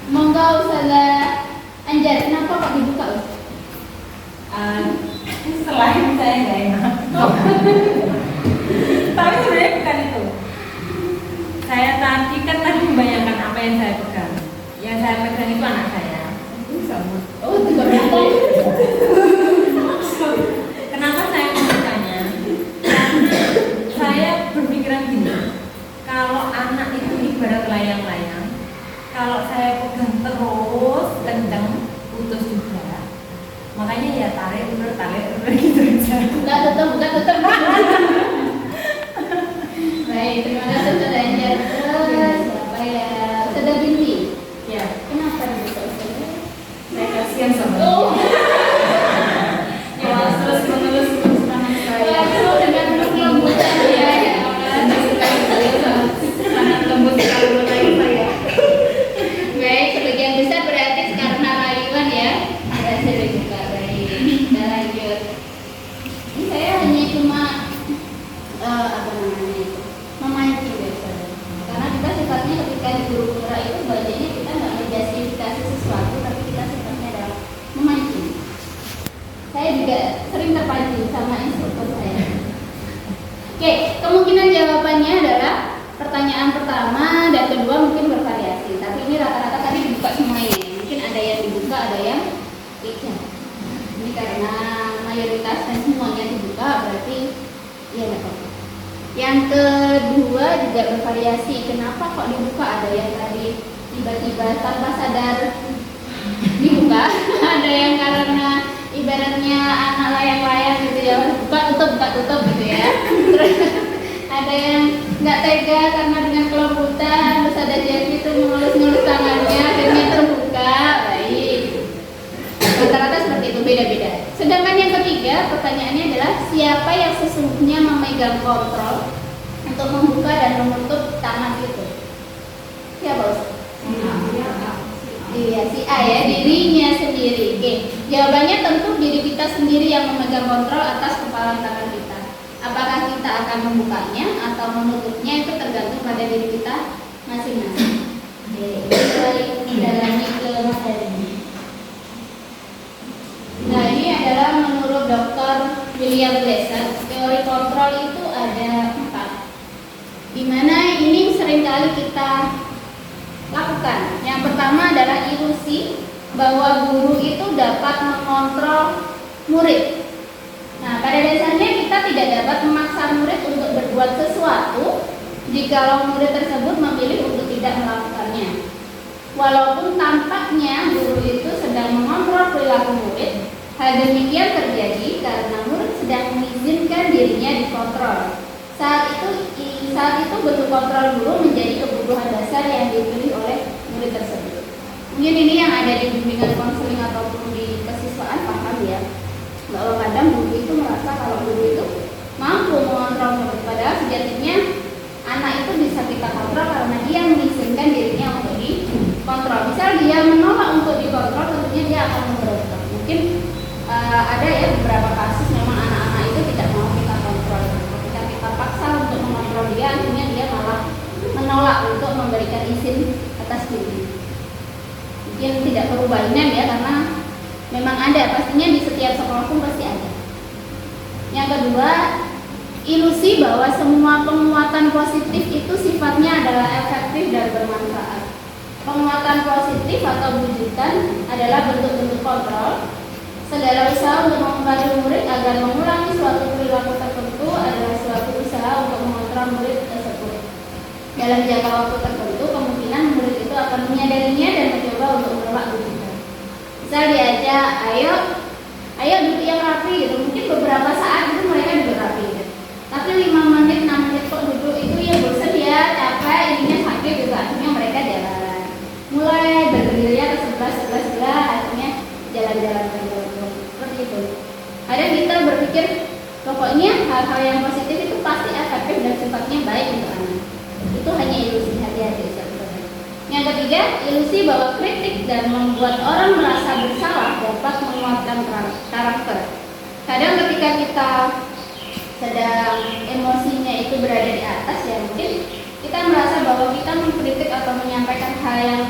Monggo Ustazah Anjar, kenapa kok dibuka? Selain saya nggak enak. Tapi sebenarnya bukan itu. Saya tadi membayangkan apa yang saya pegang. Yang saya pegang itu anak saya. Oh, itu berapa? Kenapa saya membukanya? Karena saya berpikiran gini, kalau anak itu ibarat layang-layang, kalau saya pegang terus kenceng, putus juga. Makanya ya tarik ulur gitu aja. Buka tutup. Baik, terima kasih Ustazah Anjar. Terus siapa ya? Ustazah Binti. Ya, Kenapa dibuka Ustazah? saya kasihan sama Oh, ya, terus menerus tangan saya. waduh, dengan kelembutan ya. Sangat lembut sekali mulai saya. Baik, sebagian besar berarti karena rayuan ya. Berhasil dibuka. Baik, kita lanjut. Ini saya hanya cuma apa namanya itu, memancing ya Ustazah. Karena kita sifatnya ketika di guru Qur'an itu bacanya kita nggak menjustifikasi sesuatu, tapi kita sifatnya adalah memancing. Saya juga sering terpancing sama instruktur saya. Oke, kemungkinan jawabannya adalah pertanyaan pertama dan kedua mungkin bervariasi, tapi ini rata-rata tadi dibuka semuanya. Mungkin ada yang dibuka, ada yang tidak. Ini karena mayoritas dan semuanya dibuka, berarti ya nggak apa-apa. Yang kedua juga bervariasi. Kenapa kok dibuka? Ada yang tadi tiba-tiba tanpa sadar dibuka, ada yang karena ibaratnya anak layang-layang gitu ya, buka tutup gitu ya. Terus ada yang nggak tega karena dengan kelembutan, terus ada yang itu ngelus-ngelus tangannya akhirnya terbuka. Baik, rata-rata seperti itu, beda-beda. Sedangkan yang ketiga pertanyaannya adalah siapa yang sesungguhnya memegang kontrol untuk membuka dan menutup tangan itu? Siapa Ustaz? Iya, si A ya, dirinya sendiri. Oke, jawabannya tentu diri kita sendiri yang memegang kontrol atas kepalan tangan kita. Apakah kita akan membukanya atau menutupnya itu tergantung pada diri kita masing-masing. Oke, kita dalami ke materi. Nah, ini adalah menurut Dr. William Glasser, teori kontrol itu ada 4. Dimana ini seringkali kita lakukan. Yang pertama adalah ilusi bahwa guru itu dapat mengontrol murid. Nah, pada dasarnya kita tidak dapat memaksa murid untuk berbuat sesuatu jikalau murid tersebut memilih untuk tidak melakukannya. Walaupun tampaknya guru itu sedang mengontrol perilaku murid, hal demikian terjadi karena murid sedang mengizinkan dirinya dikontrol. Saat itu bentuk kontrol guru menjadi kebutuhan dasar yang dipilih oleh murid tersebut. Mungkin ini yang ada di bimbingan konseling ataupun di kesiswaan paham ya, bahwa kadang guru itu merasa kalau guru itu mampu mengontrol murid, padahal sejatinya anak itu bisa kita kontrol karena dia mengizinkan dirinya untuk dikontrol. Misal dia menolak untuk dikontrol, tentunya dia akan memberontak. Mungkin ada ya beberapa kasus memang anak-anak itu tidak mau kita kontrol. Ketika kita paksa untuk mengontrol dia, akhirnya dia malah menolak untuk memberikan izin atas diri. Mungkin tidak perlu banyak ya, karena memang ada, pastinya di setiap sekolah pun pasti ada. Yang kedua, ilusi bahwa semua penguatan positif itu sifatnya adalah efektif dan bermanfaat. Penguatan positif atau bujukan adalah bentuk-bentuk kontrol. Segala usaha untuk membantu murid agar mengulangi suatu perilaku tertentu adalah suatu usaha untuk mengontrol murid tersebut. Dalam jangka waktu tertentu, kemungkinan murid itu akan menyadarinya dan mencoba untuk menolak bujukan. Misal diajak, ayo duduk yang rapi gitu. Mungkin beberapa saat itu mereka duduk rapi gitu. Tapi 5 menit, 6 menit kok duduk itu ya bosan ya, capek, ininya sakit juga. Akhirnya mereka jalan. Mulai bergiliran ke sebelah, akhirnya jalan-jalan seperti itu. Kadang kita berpikir pokoknya hal-hal yang positif itu pasti efektif dan sifatnya baik untuk anak. Itu hanya ilusi, hati-hati. Yang ketiga, ilusi bahwa kritik dan membuat orang merasa bersalah dapat menguatkan karakter. Kadang ketika kita sedang emosinya itu berada di atas, ya mungkin kita merasa bahwa kita mengkritik atau menyampaikan hal yang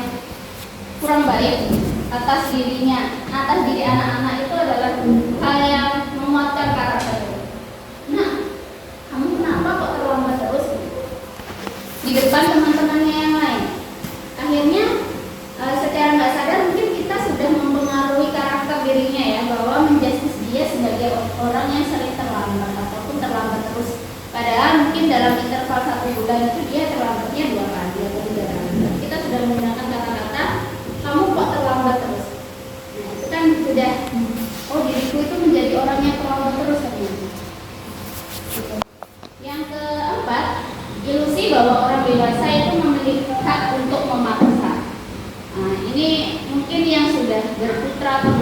kurang baik atas dirinya, atas diri anak-anak, itu adalah hal yang menguatkan karakter. Nah, kamu kenapa kok terlambat terus di depan teman-temannya yang lain? Akhirnya secara nggak sadar mungkin kita sudah mempengaruhi karakter dirinya ya, bahwa menjustis dia sebagai orang yang sering terlambat ataupun terlambat terus. Padahal mungkin dalam interval 1 bulan itu dia terlambatnya 2 kali atau 3 kali. Kita sudah menggunakan kata-kata kamu kok terlambat terus. Nah itu kan sudah, oh diriku itu menjadi orang yang terlambat terus katanya. Yang keempat, ilusi bahwa orang dewasa itu memiliki hak untuk memaksa. Nah ini mungkin yang sudah berputra atau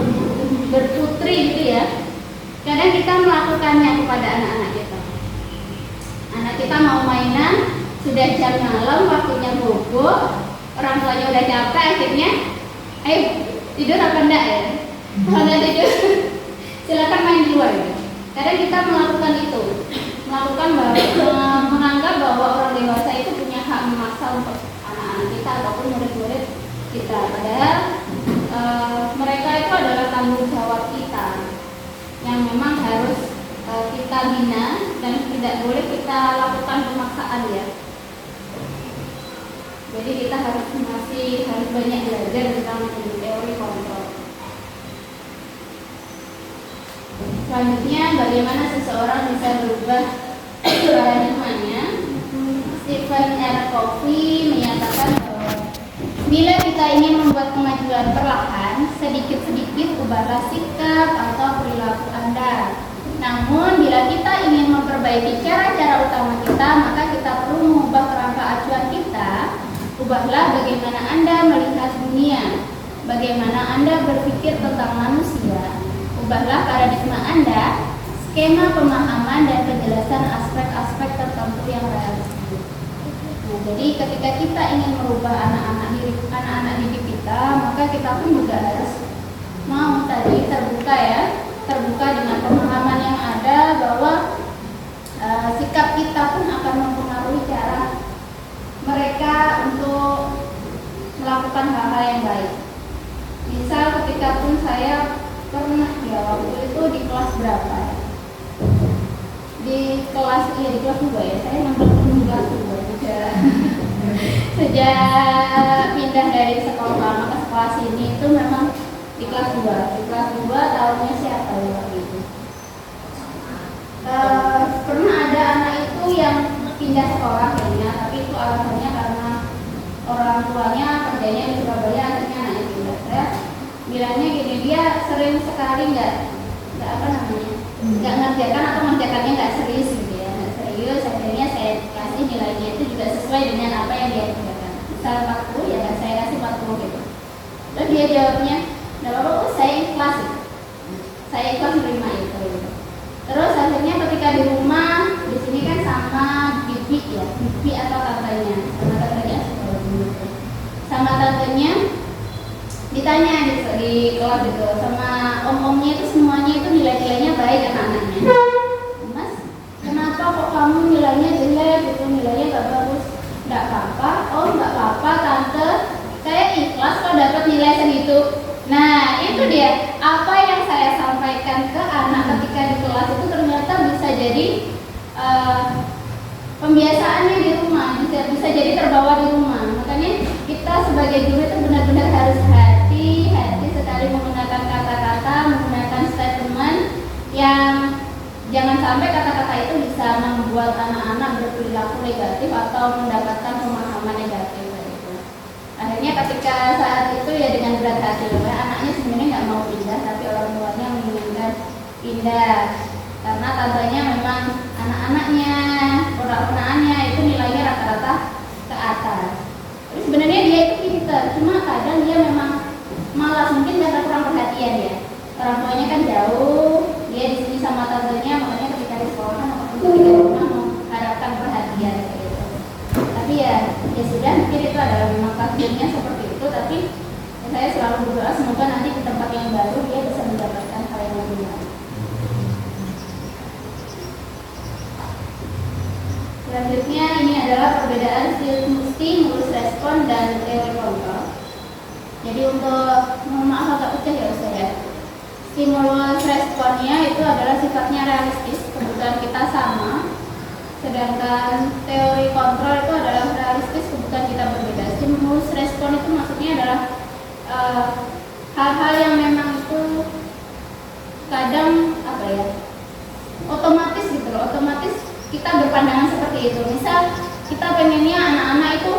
berputri gitu ya. Kadang kita melakukannya kepada anak-anak kita. Anak kita mau mainan, sudah jam malam, waktunya bobo, orang tuanya udah capek, akhirnya ayo tidur apa enggak ya? Kalau enggak tidur silakan main di luar ya. Kadang kita melakukan itu, menganggap bahwa orang dewasa itu punya hak memaksa untuk anak-anak kita ataupun murid-murid kita. Padahal mereka itu adalah tanggung jawab kita yang memang harus kita bina dan tidak boleh kita lakukan pemaksaan ya. Jadi kita harus banyak belajar tentang teori kontrol. Selanjutnya, bagaimana seseorang bisa berubah paradigmanya? Stephen R. Covey menyatakan bahwa bila kita ingin membuat kemajuan perlahan, sedikit-sedikit ubahlah sikap atau perilaku Anda. Namun, bila kita ingin memperbaiki cara-cara utama kita, maka kita perlu mengubah kerangka acuan kita. Ubahlah bagaimana Anda melihat dunia, bagaimana Anda berpikir tentang manusia. Ubahlah paradigma Anda, skema pemahaman dan penjelasan aspek-aspek tertentu yang realistis. Nah, jadi ketika kita ingin merubah anak-anak didik kita, maka kita pun juga harus mau tadi terbuka ya, terbuka dengan pemahaman yang ada bahwa sikap kita pun akan mempengaruhi cara mereka untuk melakukan hal-hal yang baik. Misal ketika pun saya pernah ya waktu itu di kelas berapa ya? Di kelas 2 ya, saya nonton di kelas 2 sejak pindah dari sekolah lama ke sekolah sini itu memang di kelas 2. Di kelas 2 tahunnya siapa ya waktu itu? Pernah ada anak itu yang pindah sekolah kayaknya, tapi itu alasannya karena orang tuanya kerjanya di Surabaya, akhirnya anaknya pindah. Saya bilangnya gini, dia sering sekali nggak ngerjakan atau mengerjakannya nggak serius gitu ya, nggak serius. Akhirnya saya kasih nilainya itu juga sesuai dengan apa yang dia kerjakan. Misal 40 ya saya kasih 40 gitu. Terus dia jawabnya, nggak apa-apa, saya ikhlas gitu. Saya ikhlas menerima itu gitu. Terus akhirnya ketika di rumah, di sini kan sama bibi ya, bibi atau tantenya, sama tantenya ditanya di kelas gitu, sama om-omnya itu semuanya itu nilai-nilainya baik anak-anaknya. Mas, kenapa kok kamu nilainya jelek gitu, nilainya gak bagus? Nggak apa-apa, oh nggak apa-apa tante, saya ikhlas kok dapat nilai segitu. Nah itu dia, apa yang saya sampaikan ke anak ketika di kelas itu ternyata bisa jadi pembiasaannya di rumah, bisa jadi terbawa di rumah. Makanya kita sebagai guru itu benar-benar harus hati-hati sekali menggunakan kata-kata, menggunakan statement yang jangan sampai kata-kata itu bisa membuat anak-anak berperilaku negatif atau mendapatkan pemahaman negatif. Akhirnya ketika saat itu ya dengan berat hati, anaknya sebenarnya nggak mau pindah, tapi orang tuanya menginginkan pindah karena tantenya memang anak-anaknya, ponak-ponaknya itu nilainya rata-rata ke atas. Tapi sebenarnya dia itu pintar, cuma kadang dia memang malas, mungkin karena kurang perhatian ya. Orang tuanya kan jauh, dia di sini sama tantenya, makanya ketika di sekolah kan ketika di rumah mengharapkan perhatian gitu. Tapi ya sudah, mungkin itu adalah memang takdirnya seperti itu. Tapi Saya selalu berdoa semoga nanti di tempat yang baru dia bisa mendapatkan hal yang lebih baik. Selanjutnya ini adalah perbedaan stimulus respon dan teori kontrol. Jadi untuk, mohon maaf agak pecah ya Ustaz ya. Stimulus responnya itu adalah sifatnya realistis, kebutuhan kita sama. Sedangkan teori kontrol itu adalah realistis, kebutuhan kita berbeda. Stimulus respon itu maksudnya adalah hal-hal yang memang itu kadang otomatis gitu loh, otomatis kita berpandangan seperti itu. Misal kita pengennya anak-anak itu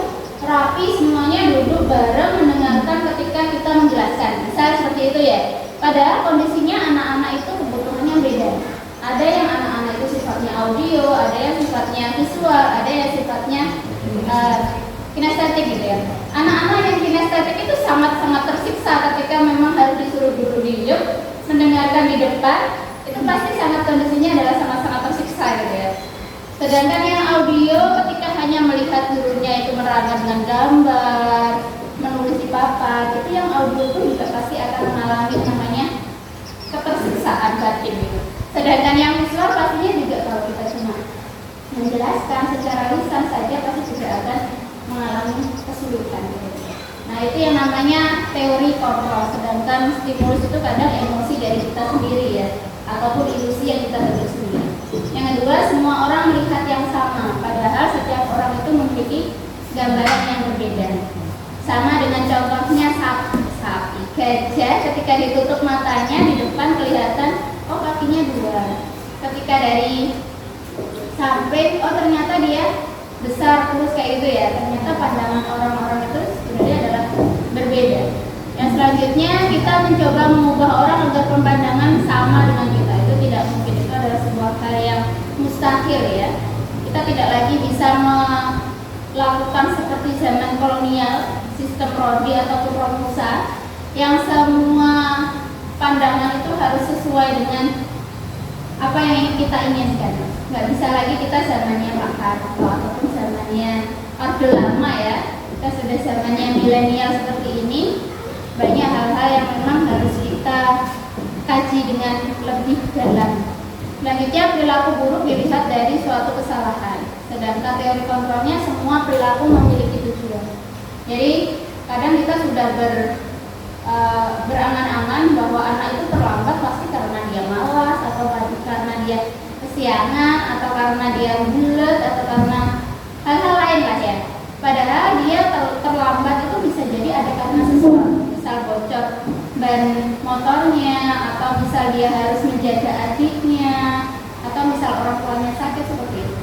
rapi semuanya duduk bareng mendengarkan ketika kita menjelaskan, misal seperti itu ya. Padahal kondisinya anak-anak itu kebutuhannya beda. Ada yang anak-anak itu sifatnya audio, ada yang sifatnya visual, ada yang sifatnya kinestetik gitu ya. Anak-anak yang kinestetik itu sangat-sangat tersiksa ketika memang harus disuruh duduk diam mendengarkan di depan, itu pasti sangat kondisinya adalah sangat-sangat tersiksa gitu ya. Sedangkan yang audio ketika hanya melihat gurunya itu menerangkan dengan gambar, menulis di papan, itu yang audio pun juga pasti akan mengalami namanya ketersiksaan batin gitu. Sedangkan yang visual pastinya juga kalau kita cuma menjelaskan secara lisan saja pasti juga akan mengalami kesulitan gitu. Nah itu yang namanya teori kontrol. Sedangkan stimulus itu kadang emosi dari kita sendiri ya, ataupun ilusi yang kita bentuk sendiri. Yang kedua, semua orang melihat yang sama, padahal setiap orang itu memiliki gambaran yang berbeda. Sama dengan contohnya sapi, gajah ketika ditutup matanya di depan kelihatan oh kakinya dua. Ketika dari samping oh ternyata dia besar terus kayak gitu ya. Ternyata pandangan orang-orang itu sebenarnya adalah berbeda. Yang selanjutnya kita mencoba mengubah orang agar pandangan sama dengan kita. Itu tidak mungkin, itu adalah sebuah hal yang mustahil ya. Kita tidak lagi bisa melakukan seperti zaman kolonial, sistem Rodi ataupun Romusa, yang semua pandangan itu harus sesuai dengan apa yang ingin kita inginkan. Nggak bisa lagi kita zamannya Pak Harto ataupun zamannya Orde Lama ya. Kita sudah zamannya milenial seperti ini. Banyak hal-hal yang memang harus kita kaji dengan lebih dalam. Selanjutnya perilaku buruk dilihat dari suatu kesalahan. Sedangkan teori kontrolnya semua perilaku memiliki tujuan. Jadi kadang kita sudah berangan-angan bahwa anak itu terlambat pasti karena dia malas atau karena dia kesiangan atau karena dia bulat atau karena hal-hal lain lah ya. Padahal dia terlambat itu bisa jadi ada karena sesuatu, misal bocor ban motornya, atau misal dia harus menjaga adiknya, atau misal orang tuanya sakit seperti itu.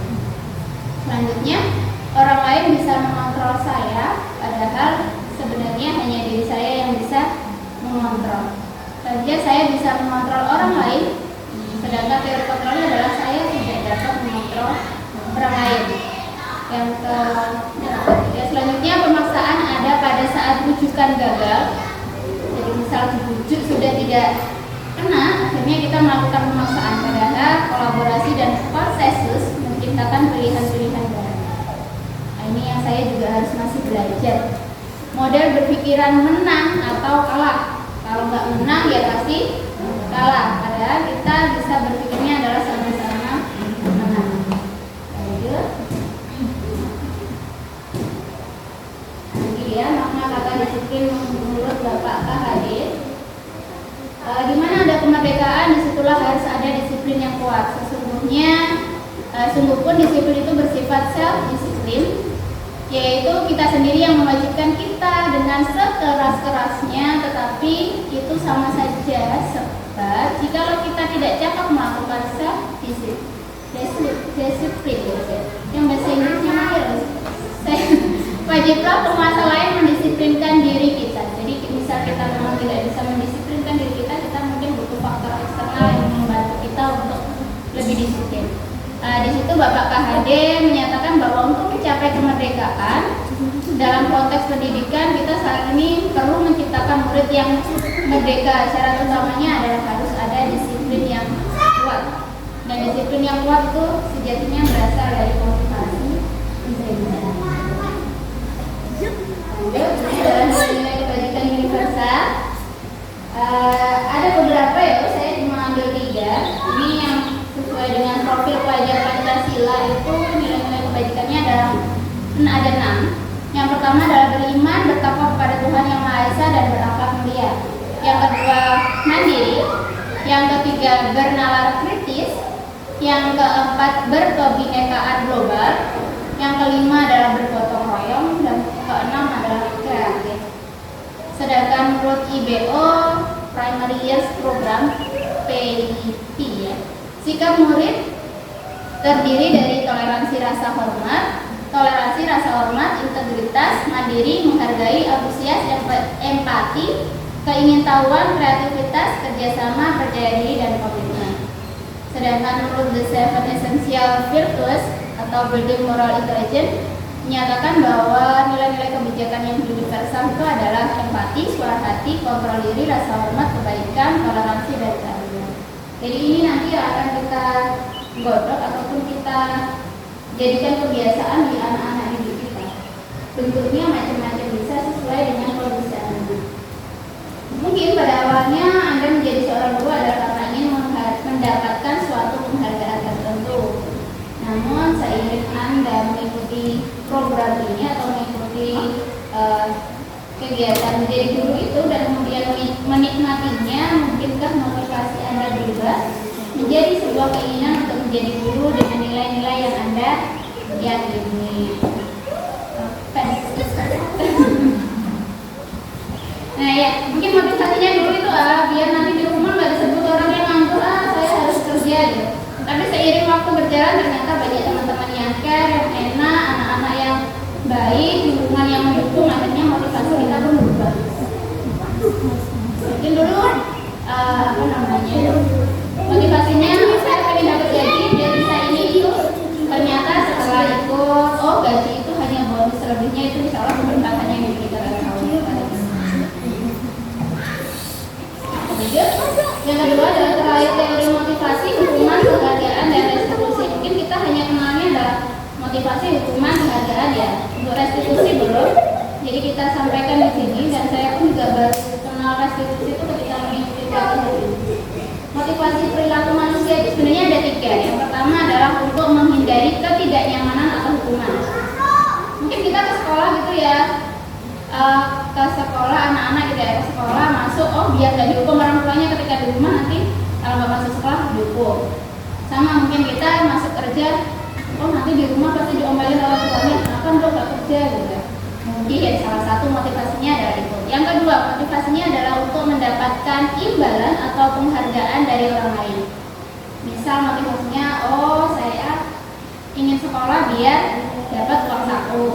Selanjutnya, orang lain bisa mengontrol saya, padahal sebenarnya hanya diri saya yang bisa mengontrol. Selanjutnya saya bisa mengontrol orang lain, sedangkan teori kontrolnya adalah saya tidak dapat mengontrol orang lain. Yang selanjutnya, pemaksaan ada pada saat rujukan gagal. Jadi misal dibujuk sudah tidak kena, akhirnya kita melakukan pemaksaan. Padahal kolaborasi dan konsensus menciptakan pilihan-pilihan baru. Nah, ini yang saya juga harus masih belajar. Model berpikiran menang atau kalah. Kalau nggak menang ya pasti kalah. Padahal kita bisa berpikirnya adalah sama-sama menang. Lanjut. Lagi ya, makna kata disiplin menurut Bapak KHD. Di mana ada kemerdekaan, disitulah harus ada disiplin yang kuat. Sungguh pun disiplin itu bersifat self-disiplin, yaitu kita sendiri yang mewajibkan kita dengan sekeras-kerasnya, tetapi itu sama saja sebab jikalau kita tidak cakap melakukan self-disiplin, yang bahasa Inggrisnya mahir, wajiblah penguasa lain mendisiplinkan diri kita. Jadi misal kita memang tidak bisa mendisiplinkan diri kita, kita mungkin butuh faktor eksternal yang membantu kita untuk lebih disiplin. Di situ Bapak KHD menyatakan bahwa untuk mencapai kemerdekaan dalam konteks pendidikan kita saat ini perlu menciptakan murid yang merdeka. Syarat utamanya adalah harus ada disiplin yang kuat. Dan disiplin yang kuat itu sejatinya berasal dari motivasi intrinsik. Ini adalah nilai kebajikan universal. ada 6. Yang pertama adalah beriman, bertakwa kepada Tuhan Yang Maha Esa dan berakhlak mulia. Yang kedua mandiri. Yang ketiga bernalar kritis. Yang keempat berkebinekaan global. Yang kelima adalah bergotong royong dan keenam adalah kreatif. Sedangkan menurut IBO Primary Years Program PIP ya, sikap murid terdiri dari toleransi rasa hormat, integritas, mandiri, menghargai, antusias, empati, keingintahuan, kreativitas, kerjasama, percaya diri, dan komitmen. Sedangkan menurut The Seven Essential Virtues atau Building Moral Intelligence menyatakan bahwa nilai-nilai kebijakan yang universal itu adalah empati, suara hati, kontrol diri, rasa hormat, kebaikan, toleransi, dan keadilan. Jadi ini nanti akan kita godok ataupun kita jadikan kebiasaan di anak-anak didik kita. Bentuknya macam-macam, bisa sesuai dengan kondisi anak. Mungkin pada awalnya Anda menjadi seorang guru adalah karena ingin mendapatkan suatu penghargaan tertentu. Namun seiring Anda mengikuti program ini atau mengikuti kegiatan menjadi guru itu dan kemudian menikmatinya, mungkinkah motivasi Anda berubah menjadi sebuah keinginan untuk menjadi guru dengan nilai-nilai yang Anda yakini. Nah ya, mungkin motivasinya dulu itu biar nanti di rumah nggak disebut orang yang nganggur, saya harus kerja gitu. Tapi seiring waktu berjalan ternyata banyak teman-teman yang care, yang enak, anak-anak yang baik, lingkungan yang mendukung, akhirnya motivasi kita pun berubah. Mungkin dulu motivasinya saya pengen dapat gaji biar bisa ini itu. Ternyata setelah ikut, gaji itu hanya bonus, selebihnya itu insya Allah pemberkahannya yang kita tahu. Yang kedua adalah terkait teori motivasi, hukuman, penghargaan, dan restitusi. Mungkin kita hanya kenalnya adalah motivasi, hukuman, penghargaan ya. Untuk restitusi belum. Jadi kita sampaikan di sini dan saya pun juga baru kenal restitusi itu ketika mengikuti pelatihan ini. Motivasi perilaku manusia itu sebenarnya ada 3. Yang pertama adalah untuk menghindari ketidaknyamanan atau hukuman. Mungkin kita ke sekolah gitu ya. Ke sekolah anak-anak gitu ya, ke sekolah masuk biar gak dihukum orang tuanya ketika di rumah, nanti kalau nggak masuk sekolah dihukum. Sama mungkin kita masuk kerja, nanti di rumah pasti diomelin orang tuanya, kenapa lo gak kerja gitu. Mungkin salah satu motivasinya adalah itu. Yang kedua motivasinya adalah untuk mendapatkan imbalan atau penghargaan dari orang lain. Misal motivasinya, saya ingin sekolah biar dapat uang saku,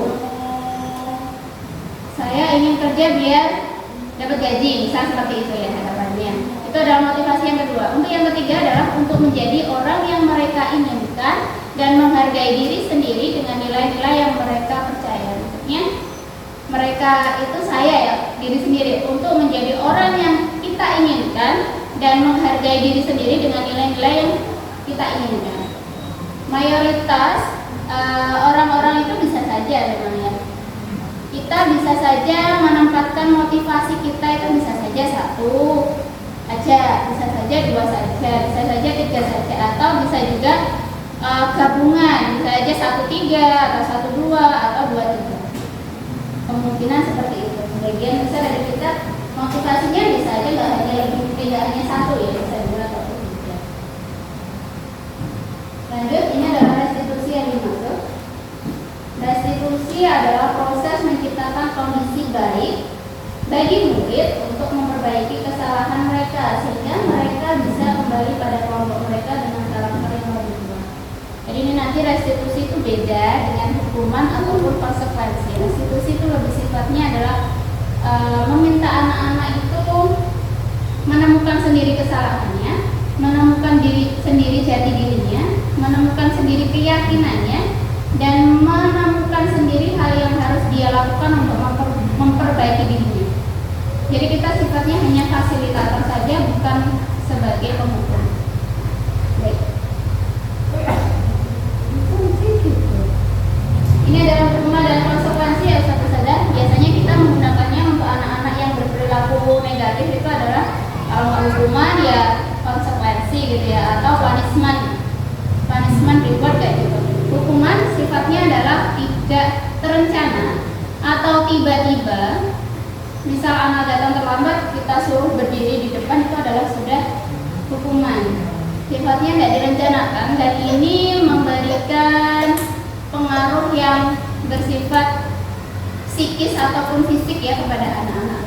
saya ingin kerja biar dapat gaji, misal seperti itu ya harapannya. Itu adalah motivasi yang kedua. Untuk yang ketiga adalah untuk menjadi orang yang mereka inginkan dan menghargai diri sendiri dengan nilai-nilai yang mereka percaya. Maksudnya mereka itu diri sendiri untuk menjadi orang yang kita inginkan dan menghargai diri sendiri dengan nilai-nilai yang kita inginkan. Mayoritas orang-orang itu bisa saja memangnya. Kita bisa saja menempatkan motivasi kita itu bisa saja 1 aja, bisa saja 2 saja, bisa saja 3 saja, atau bisa juga gabungan, bisa saja 1-3 atau 1-2 atau 2-3. Kemungkinan seperti itu. Sebagian besar dari kita motivasinya bisa aja tidak hanya 1 ya, bisa 2 atau 3. Lanjut, ini adalah restitusi yang dimaksud. Restitusi adalah proses menciptakan kondisi baik bagi murid untuk memperbaiki kesalahan mereka sehingga mereka bisa kembali pada kelompok mereka dengan karakter yang lebih baik. Jadi ini nanti restitusi itu beda dengan hukuman ataupun konsekuensi. Restitusi itu lebih sifatnya adalah meminta anak-anak itu menemukan sendiri kesalahannya, menemukan sendiri jati dirinya, menemukan sendiri keyakinannya, dan menemukan sendiri hal yang harus dia lakukan untuk memperbaiki dirinya. Jadi kita sifatnya hanya fasilitator saja, bukan sebagai penghukum. Baik. Ini adalah hukuman dan konsekuensi ya Ustaz sadar. Biasanya kita menggunakannya untuk anak-anak yang berperilaku negatif itu adalah kalau nggak hukuman ya konsekuensi gitu ya, atau punishment reward kayak gitu. Hukuman sifatnya adalah tidak terencana atau tiba-tiba, misal anak datang terlambat, kita suruh berdiri di depan, itu adalah sudah hukuman. Sifatnya tidak direncanakan dan ini memberikan pengaruh yang bersifat psikis ataupun fisik ya kepada anak-anak.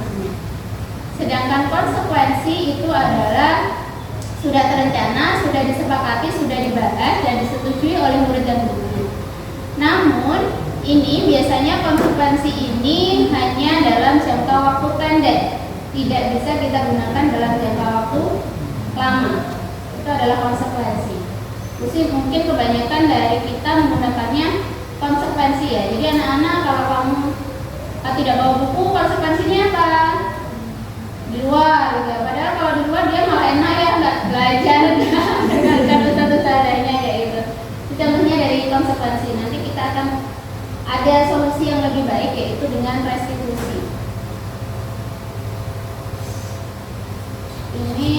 Sedangkan konsekuensi itu adalah sudah terencana, sudah disepakati, sudah dibahas dan disetujui oleh murid dan guru. Namun ini biasanya konsekuensi ini hanya dalam jangka waktu pendek, tidak bisa kita gunakan dalam jangka waktu lama. Itu adalah konsekuensi. Terus mungkin kebanyakan dari kita menggunakannya konsekuensi ya. Jadi anak-anak, kalau kamu tidak bawa buku, konsekuensinya apa? Di luar gitu. Padahal kalau di luar dia malah enak ya, nggak belajar dengan satu seadanya kayak gitu. Itu contohnya dari konsekuensi. Nanti kita akan ada solusi yang lebih baik, yaitu dengan restitusi. Ini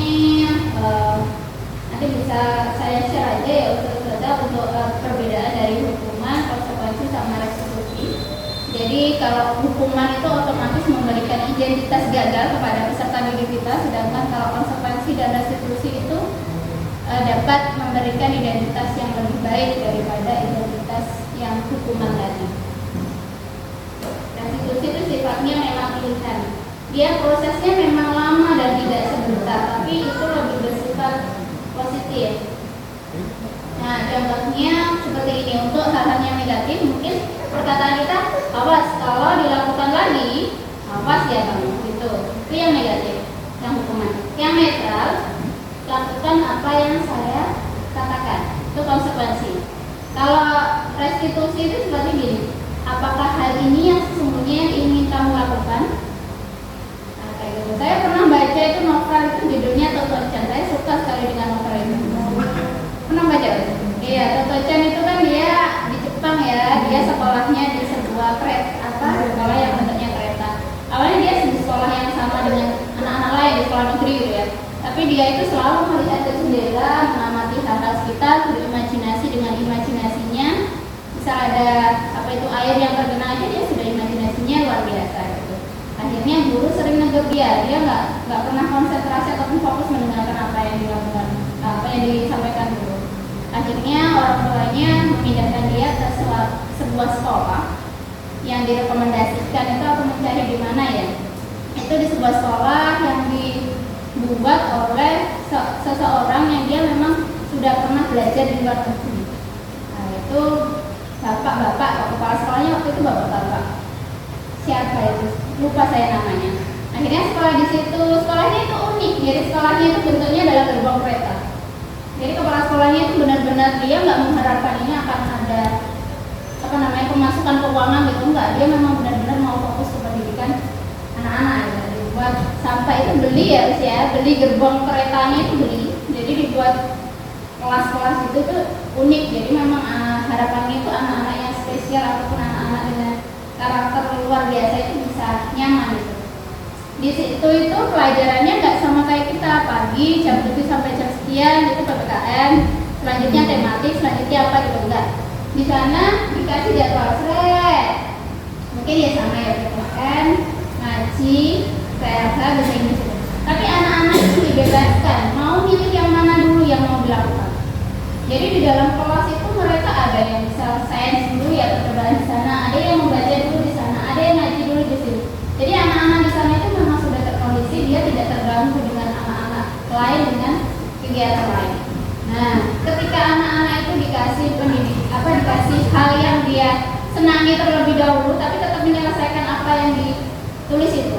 nanti bisa saya share aja ya untuk perbedaan dari hukuman, konsekuensi sama restitusi. Jadi kalau hukuman itu otomatis memberikan identitas gagal kepada peserta didik kita, sedangkan kalau konsekuensi dan restitusi itu dapat memberikan identitas yang lebih baik daripada identitas yang hukuman tadi. Restitusi itu sifatnya memang pilihan. Dia prosesnya memang lama dan tidak sebentar, tapi itu lebih bersifat positif. Nah, contohnya seperti ini. Untuk hal-hal yang negatif, mungkin perkataan kita, awas kalau dilakukan lagi, awas ya kamu, gitu. Itu yang negatif, yang hukuman. Yang netral, lakukan apa yang saya katakan, itu konsekuensi. Kalau restitusi itu seperti gini, apakah hal ini yang sesungguhnya yang ingin kamu lakukan? Nah, kayak gitu. Saya pernah baca itu novel, itu judulnya Toto Chan. Saya suka sekali dengan novel itu. Pernah baca? Iya, Toto Chan itu kan dia di Jepang ya, dia sekolahnya di sebuah sekolah yang bentuknya kereta. Awalnya dia di sekolah yang sama dengan anak-anak lain di sekolah negeri gitu ya. Tapi dia itu selalu melihat ke jendela, mengamati hal-hal sekitar, berimajinasi dengan imajinasinya. Misal ada air yang tergenang aja, dia sudah imajinasinya luar biasa gitu. Akhirnya guru sering negur dia nggak pernah konsentrasi ataupun fokus mendengarkan apa yang dilakukan, apa yang disampaikan guru. Akhirnya orang tuanya memindahkan dia ke sebuah sekolah yang direkomendasikan itu, aku mencari di mana ya. Itu di sebuah sekolah yang dibuat oleh seseorang yang dia memang sudah pernah belajar di luar negeri. Nah, itu bapak-bapak, kepala sekolahnya waktu itu bapak-bapak. Siapa itu? Lupa saya namanya. Akhirnya sekolah di situ, sekolahnya itu unik. Jadi sekolahnya itu bentuknya adalah gerbong kereta. Jadi kepala sekolahnya itu benar-benar dia nggak mengharapkan ini akan ada pemasukan keuangan gitu, enggak. Dia memang benar-benar mau fokus ke pendidikan anak-anak ya. Dibuat sampai itu beli beli gerbong keretanya itu beli. Jadi dibuat kelas-kelas itu tuh unik. Jadi memang harapannya itu anak-anak yang spesial ataupun anak-anak dengan karakter luar biasa itu bisa nyaman gitu. Di situ itu pelajarannya nggak sama kayak kita, pagi jam 7 sampai jam sekian itu PPKN, selanjutnya tematik, selanjutnya apa gitu, enggak. Di sana dikasih jadwal mungkin ya sama ya, PPKN, ngaji, PLH, bahasa Inggris gitu. Tapi anak-anak itu dibebaskan mau milih yang mana dulu yang mau dilakukan. Jadi di dalam kelas itu mereka ada yang bisa sains dulu ya, percobaan di sana, ada yang membaca dulu di sana, ada yang ngaji dulu di sini. Jadi anak-anak di sana itu memang sudah terkondisi, dia tidak terganggu dengan anak-anak lain dengan kegiatan lain. Nah, ketika anak-anak itu dikasih dikasih hal yang dia senangi terlebih dahulu, tapi tetap menyelesaikan apa yang ditulis itu.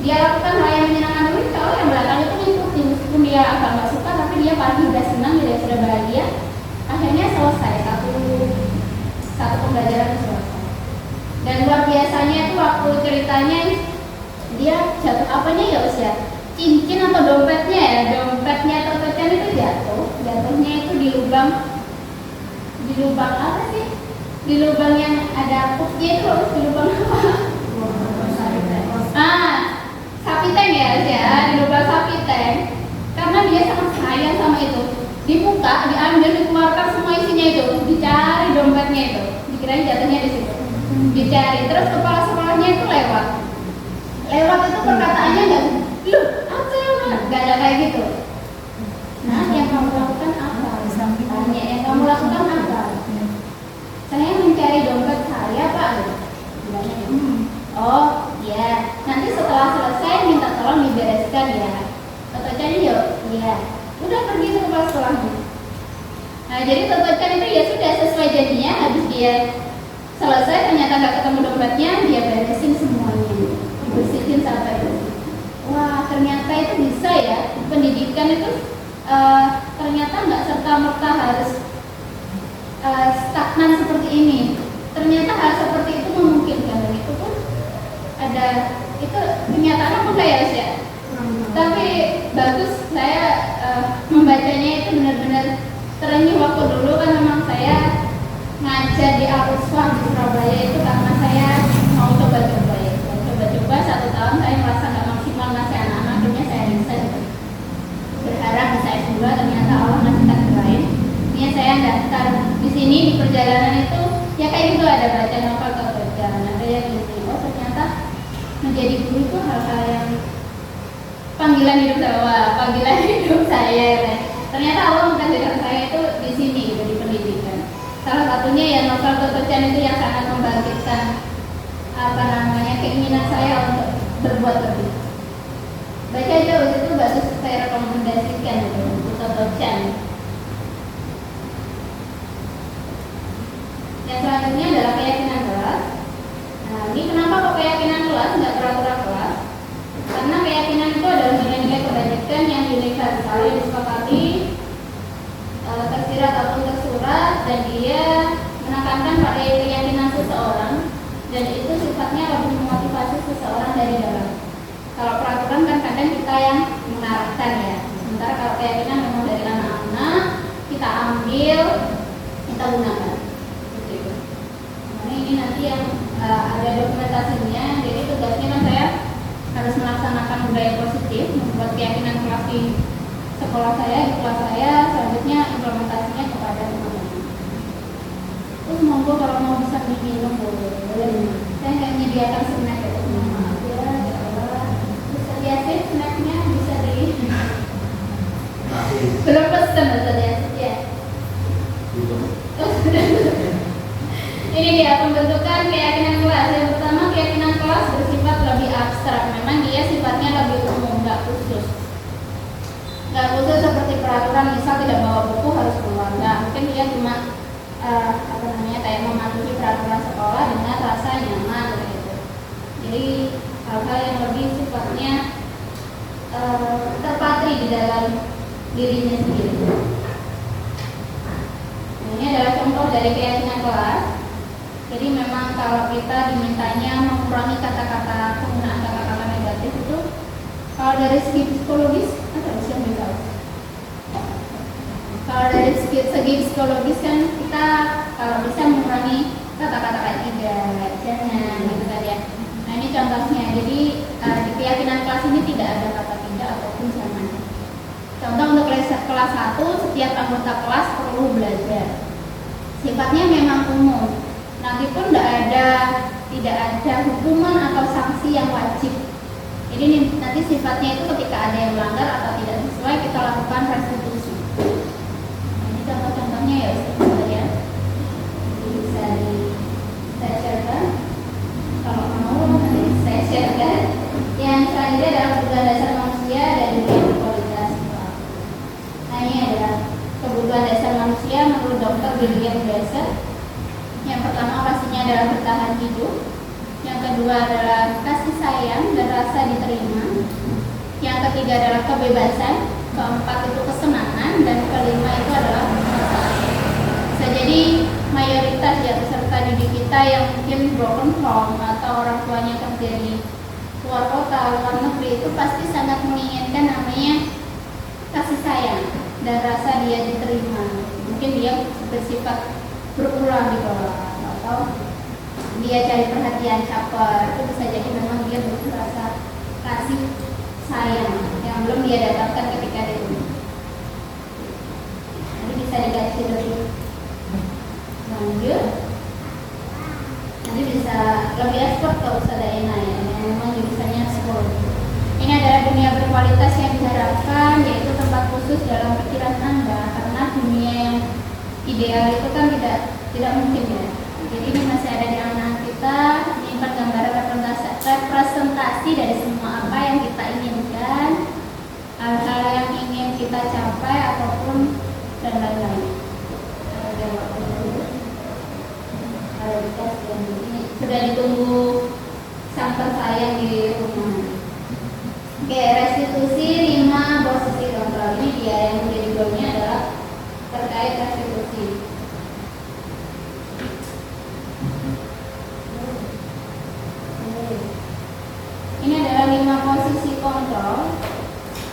Dia lakukan hal yang menyenangkan dulu, kalau yang belakang itu ngikutin, meskipun dia agak nggak suka, tapi dia pasti sudah senang, dia sudah bahagia. Akhirnya selesai satu pembelajaran selesai. Dan luar biasanya itu waktu ceritanya dia jatuh apanya ya usia cincin atau dompetnya Toto Chan itu jatuhnya itu di lubang apa sih? Di lubang yang ada pupnya itu, di lubang apa? Sapi tank ya, di lubang sapi tank. Karena dia sangat sayang sama itu. Dibuka, diambil, dikeluarkan semua isinya itu, dicari dompetnya itu. Dikirain jatuhnya di situ. dicari, terus kepala sekolahnya itu lewat itu perkataannya nggak, loh apa ya Mak? Nggak ada kayak gitu. Nah, yang kamu lakukan apa? Tanya, yang kamu lakukan apa? Saya mencari dompet saya Pak. Bilangnya gitu. Oh ya, nanti setelah selesai minta tolong dibereskan ya. Totocan yuk, ya. Udah pergi ke kepala sekolahnya. Nah jadi totocan itu ya sudah sesuai janjinya, habis dia selesai ternyata nggak ketemu dompetnya, dia beresin semuanya, dibersihin sampai bersih. Wah ternyata itu bisa ya, pendidikan itu ternyata nggak serta merta harus stagnan seperti ini. Ternyata hal seperti itu memungkinkan, dan itu pun ada, itu kenyataannya pun kayak ya. Tapi bagus, saya membacanya itu benar-benar terenyuh waktu dulu kan memang saya ngajar di Al-Uswah di Surabaya itu karena saya mau coba-coba ya. Coba-coba 1 tahun saya merasa nggak maksimal ngasih anak-anak, akhirnya saya resign. Berharap bisa S2, ternyata Allah masih takdir lain. Ini saya daftar di sini di perjalanan itu ya kayak gitu, ada baca novel atau perjalanan, ada yang gini. Oh ternyata menjadi guru itu hal-hal yang panggilan hidup saya ya. Ternyata Allah mentakdirkan saya itu di sini gitu, di pendidikan. Salah satunya ya novel Totocan itu yang sangat membangkitkan keinginan saya untuk berbuat lebih. Baca aja waktu itu bagus, saya rekomendasikan gitu, untuk Totocan. Yang selanjutnya adalah keyakinan kelas. Nah ini kenapa kok keyakinan kelas nggak peraturan kelas? Karena keyakinan itu adalah nilai-nilai kebajikan yang universal yang disepakati, tersirat ataupun tersurat, dan dia menekankan pada keyakinan seseorang, dan itu sifatnya lebih memotivasi seseorang dari dalam. Kalau peraturan kan kadang kita yang mengarahkan ya, sementara kalau keyakinan memang dari anak-anak kita ambil, kita gunakan. Gitu. Nah, ini nanti yang ada dokumentasinya, jadi tugasnya kan saya harus melaksanakan budaya positif, membuat keyakinan kelas di sekolah saya, di kelas saya, selanjutnya implementasinya kepada teman-teman. Terus monggo kalau mau bisa diminum boleh. Saya nggak menyediakan snack ya, maaf ya, bisa Yasin snacknya bisa di. Belum pesen Ustaz Yasin ya. Ini dia pembentukan keyakinan kelas. Yang pertama, keyakinan kelas bersifat lebih abstrak. Memang dia sifatnya lebih umum, nggak khusus. Nggak khusus seperti peraturan, misal tidak bawa buku harus keluar. Nggak, mungkin dia cuma kayak mematuhi peraturan sekolah dengan rasa nyaman gitu. Jadi hal-hal yang lebih sifatnya terpatri di dalam dirinya sendiri. Ini adalah contoh dari keyakinan kelas. Jadi memang kalau kita dimintanya mengurangi penggunaan kata-kata negatif itu, kalau dari segi psikologis, siapa yang tahu? Kalau dari segi psikologis kan kita kalau bisa mengurangi kata-kata kayak tidak, jangan, gitu kan ya. Nah ini contohnya. Jadi di keyakinan kelas ini tidak ada kata tidak ataupun jangan. Contoh untuk kelas 1, setiap anggota kelas perlu belajar. Sifatnya memang umum. Nanti pun tidak ada hukuman atau sanksi yang wajib. Jadi nanti sifatnya itu ketika ada yang melanggar atau tidak sesuai, kita lakukan restitusi. Ini contoh-contohnya ya Ustaz ya. Bisa saya sharekan. Kalau mau nanti saya sharekan. Yang selanjutnya adalah kebutuhan dasar manusia dan dunia berkualitas. Nah ini adalah kebutuhan dasar manusia menurut Dr. William Glasser. Yang pertama pastinya adalah bertahan hidup. Yang kedua adalah kasih sayang dan rasa diterima. Yang ketiga adalah kebebasan. Keempat itu kesenangan, dan kelima itu adalah kebahagiaan. Bisa jadi mayoritas ya peserta didik kita yang mungkin broken home atau orang tuanya kerja di luar kota, luar negeri, itu pasti sangat menginginkan namanya kasih sayang dan rasa dia diterima. Mungkin dia bersifat berulang di bawah, atau dia cari perhatian caper, itu bisa jadi memang dia butuh rasa kasih sayang yang belum dia dapatkan ketika di rumah. Nanti bisa dikasih lebih lanjut, nanti bisa bisa lebih ekspor ke Ustazah Ena ya, yang memang jurusannya psikologi. Ini adalah dunia berkualitas yang diharapkan, yaitu tempat khusus dalam pikiran Anda, karena dunia yang ideal itu kan tidak mungkin ya. Jadi ini masih ada di anak kita, menyimpan gambaran representasi dari semua apa yang kita inginkan, hal-hal yang ingin kita capai ataupun dan lain-lain. Ini sudah ditunggu sang tersayang di rumah. Oke, restitusi 5 posisi kontrol. Ini dia yang menjadi goalnya adalah terkait restitusi. Ini adalah 5 posisi kontrol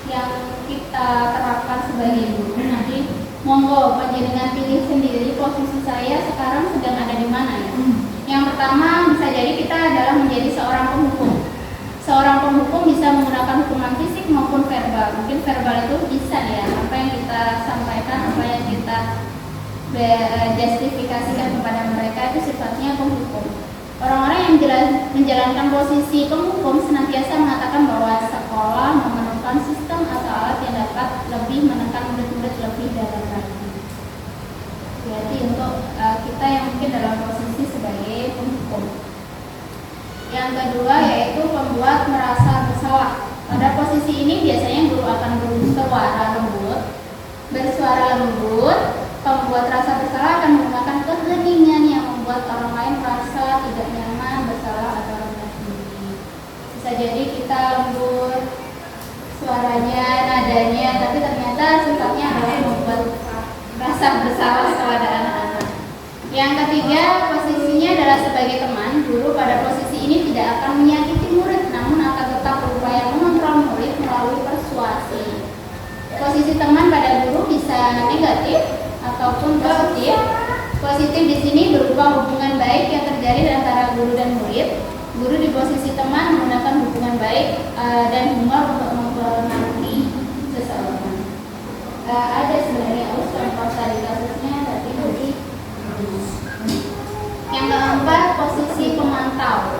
yang kita terapkan sebagai guru. Nanti monggo panjenengan pilih sendiri posisi saya sekarang sedang ada di mana ya. Yang pertama bisa jadi kita adalah menjadi seorang penghukum. Seorang penghukum bisa menggunakan hukuman fisik maupun verbal. Mungkin verbal itu bisa ya, apa yang kita sampaikan, apa yang kita justifikasikan kepada mereka itu sifatnya penghukum. Orang-orang yang menjalankan posisi penghukum senantiasa mengatakan bahwa sekolah memerlukan sistem atau alat yang dapat lebih menekan murid-murid lebih dalam lagi. Jadi untuk kita yang mungkin dalam posisi sebagai penghukum. Yang kedua yaitu pembuat merasa bersalah. Pada posisi ini biasanya guru akan bersuara lembut. Pembuat rasa bersalah akan menggunakan keheningan yang membuat orang lain merasa tidak nyaman, bersalah atau rendah diri. Bisa jadi kita lembut suaranya, nadanya, tapi ternyata sifatnya adalah membuat rasa bersalah kepada anak-anak. Yang ketiga, posisinya adalah sebagai teman. Guru pada posisi ini tidak akan menyakiti murid, namun akan tetap berupaya mengontrol murid melalui persuasi. Posisi teman pada guru bisa negatif ataupun positif. Positif di sini berupa hubungan baik yang terjadi antara guru dan murid. Guru di posisi teman menggunakan hubungan baik dan humor untuk mempengaruhi seseorang. Ada sebenarnya contoh tadi kasusnya tadi di. Yang keempat, posisi pemantau.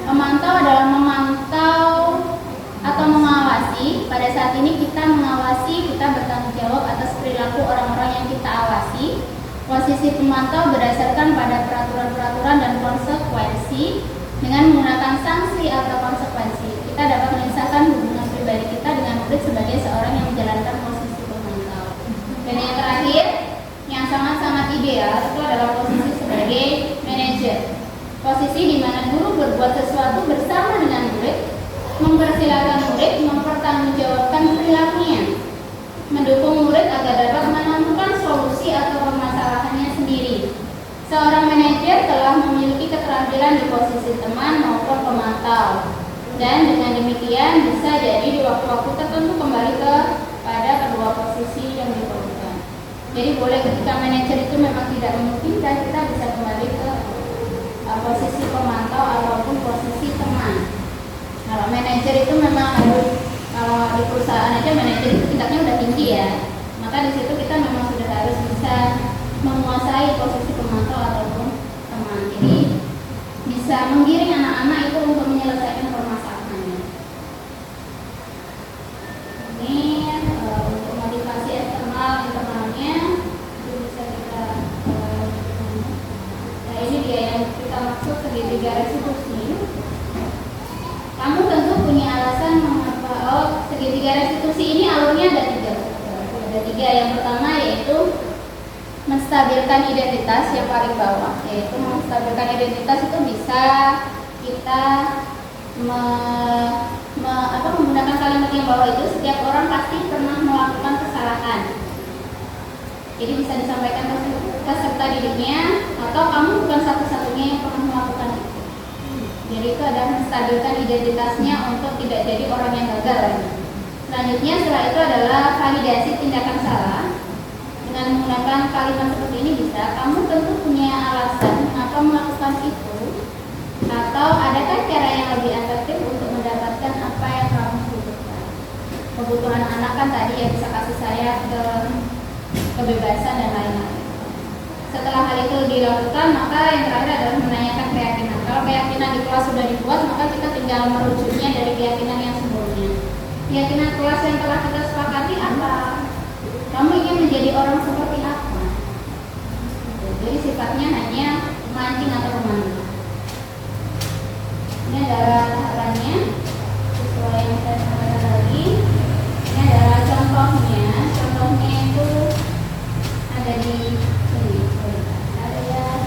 Pemantau adalah memantau atau mengawasi. Pada saat ini kita mengawasi, kita bertanggung jawab atas perilaku orang-orang yang kita awasi. Posisi pemantau berdasarkan pada peraturan-peraturan dan konsekuensi dengan menggunakan sanksi atau konsekuensi. Kita dapat memisahkan hubungan pribadi kita dengan murid sebagai seorang yang menjalankan posisi pemantau. Dan yang terakhir, yang sangat-sangat ideal itu adalah posisi sebagai manajer. Posisi di mana guru berbuat sesuatu bersama dengan murid, mempersilahkan murid mempertanggungjawabkan perilakunya, mendukung murid agar dapat menemukan solusi atau permasalahannya sendiri. Seorang manajer telah memiliki keterampilan di posisi teman maupun pemantau, dan dengan demikian bisa jadi di waktu-waktu tertentu kembali pada kedua posisi yang diperlukan. Jadi boleh ketika manajer itu memang tidak memungkinkan, kita bisa kembali ke posisi pemantau ataupun posisi teman. Kalau manajer itu memang harus, kalau di perusahaan aja manajer itu tingkatnya udah tinggi ya, maka di situ kita memang sudah harus bisa menguasai posisi pemantau ataupun teman. Jadi bisa menggiring anak-anak itu untuk menyelesaikan permasalahannya. Ini untuk motivasi eksternal internalnya itu bisa kita nah ini dia yang kita maksud segitiga restitusi. Kamu tentu punya alasan mengapa segitiga restitusi ini alurnya ada tiga. Yang pertama yaitu menstabilkan identitas yang paling bawah, yaitu menstabilkan identitas itu bisa kita menggunakan kalimat yang bawah itu. Setiap orang pasti pernah melakukan kesalahan, jadi bisa disampaikan ke peserta didiknya, atau kamu bukan satu-satunya yang pernah melakukan itu. Jadi itu adalah menstabilkan identitasnya untuk tidak jadi orang yang gagal lagi. Selanjutnya setelah itu adalah validasi tindakan salah. Dengan menggunakan kalimat seperti ini bisa, kamu tentu punya alasan mengapa melakukan itu, atau adakah cara yang lebih efektif untuk mendapatkan apa yang kamu butuhkan. Kebutuhan anak kan tadi ya, bisa kasih sayang, kebebasan dan lain-lain. Setelah hal itu dilakukan, maka yang terakhir adalah menanyakan keyakinan. Kalau keyakinan di kelas sudah dibuat, maka kita tinggal merujuknya dari keyakinan yang sebelumnya. Keyakinan kelas yang telah kita sepakati apa? Kamu ingin menjadi orang seperti apa? Jadi sifatnya hanya memancing atau memanggil. Ini adalah tahapannya sesuai yang saya sampaikan tadi. Ini adalah contohnya. Contohnya itu ada di sini. Ada yang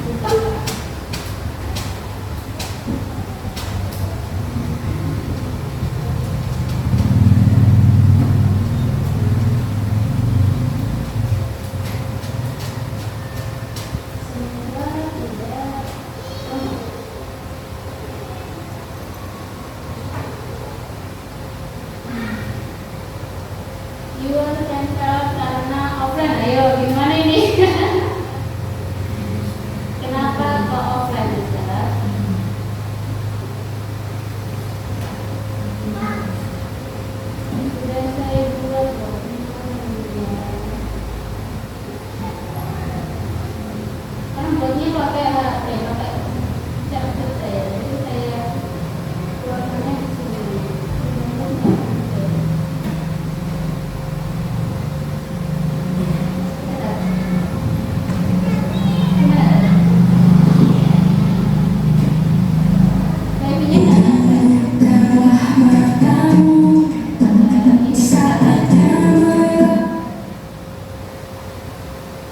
buka. Yuan cancel karena offline. Ayo gimana ini? Kenapa kok offline bisa? Sudah saya buat kok. Kan buatnya pakai HP, pakai charger saya. Jadi saya keluarnya di sini.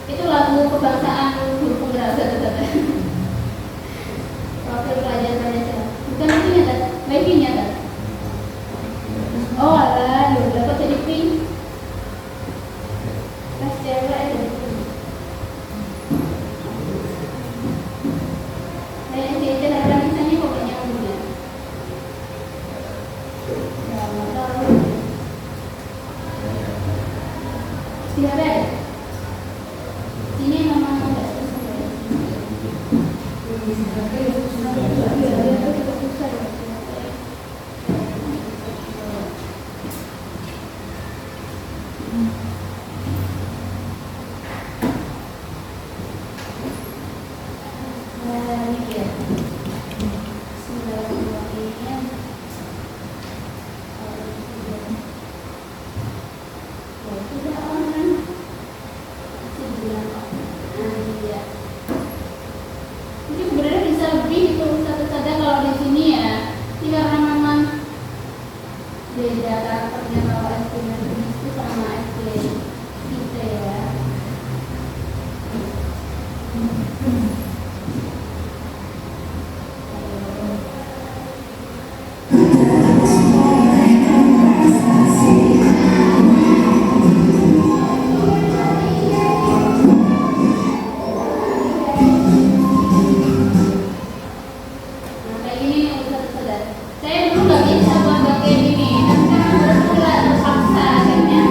Itu lagu kebangsaan guru penggerak profil pelajar Pancasila. Bukan itu nyata, baiknya nyata. Oh alah, lu dapat jadi pink. Pas cewek jadi pink. Saya jajan ada misalnya pokoknya punya. Ya nggak tahu. Siapa ya? Ini memang tidak sesuai. Ini dia. Jadi sebenarnya bisa lebih itu saja kalau di sini ya. Ini karena memang beda karakternya kalau SD itu sama SD kita ya. Nah, kayak gini nih ustaz-ustaz. Saya dulu nggak bisa buat kayak gini, tapi sekarang udah mulai terpaksa akhirnya.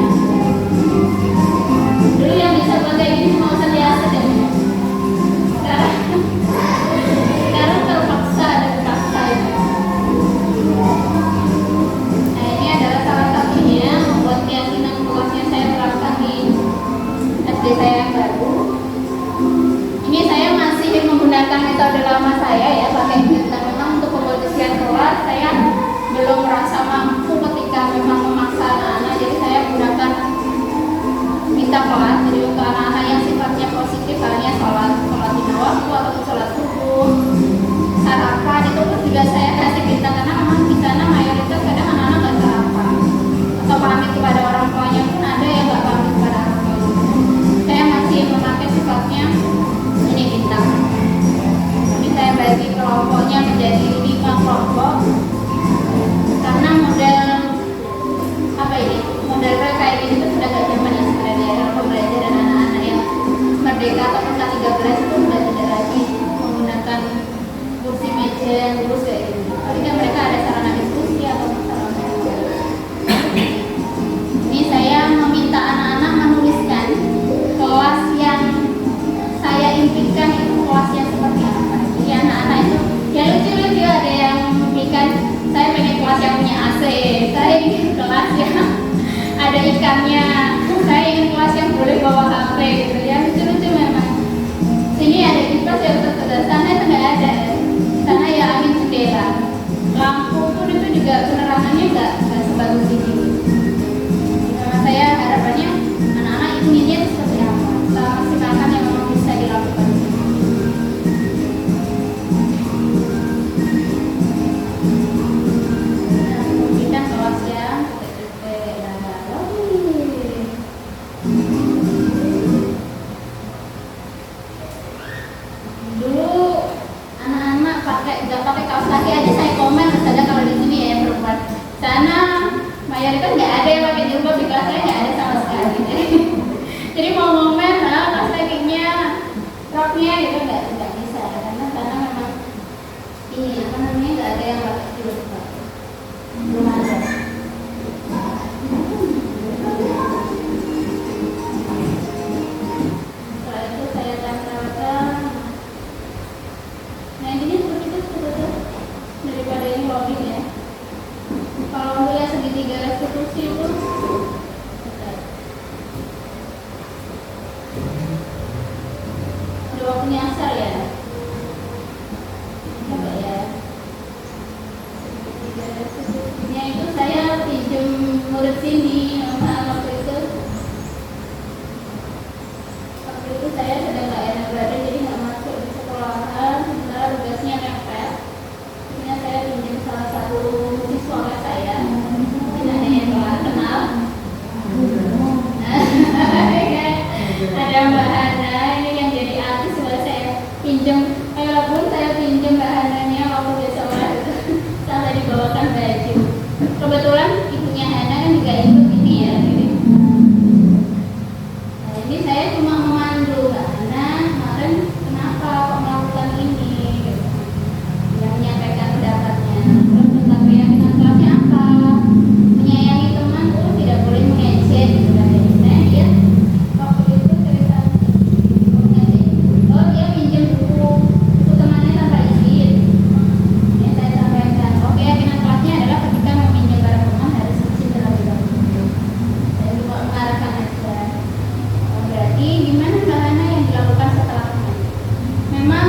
itu kan nggak ada yang pakai jilbab di kelas saya, nggak ada sama sekali. Jadi mau ngomong pas leggingnya, roknya gitu nggak bisa karena memang ini apa namanya nggak ada yang pakai jilbab, belum ada. Setelah itu saya tempelkan. Nah ini seperti itu sebetulnya daripada ini loading ya. Kalau untuk yang segitiga restitusi itu udah waktunya asar ya. Coba ya. Segitiga restitusinya itu saya pinjam murid sini waktu itu. Waktu itu saya sedang nggak enak badan jadi nggak masuk di sekolahan. Sementara tugasnya nempel. Akhirnya saya pinjam salah satu siswa saya. Tidak hanya yang kenal. Ada Mbak Hana ini yang jadi artis buat saya pinjam. Walaupun saya pinjam Mbak Hananya waktu besok itu sampai dibawakan baju. Kebetulan ibunya Hana kan juga ikut ini ya. Nah, ini saya cuma memandu Mbak Hana kemarin kenapa kok melakukan ini gitu. Yang menyampaikan pendapatnya. Terus tentang keyakinan kelasnya apa? Menyayangi teman itu tidak boleh mengejek gitu kan. Jadi saya lihat waktu itu cerita oh dia pinjam buku temannya tanpa izin. Ya saya sampaikan, oke keyakinan kelasnya adalah ketika meminjam barang teman harus izin terlebih dahulu. Saya juga mengarahkan aja. Oh, berarti gimana Mbak Hana yang dilakukan setelah teman? Memang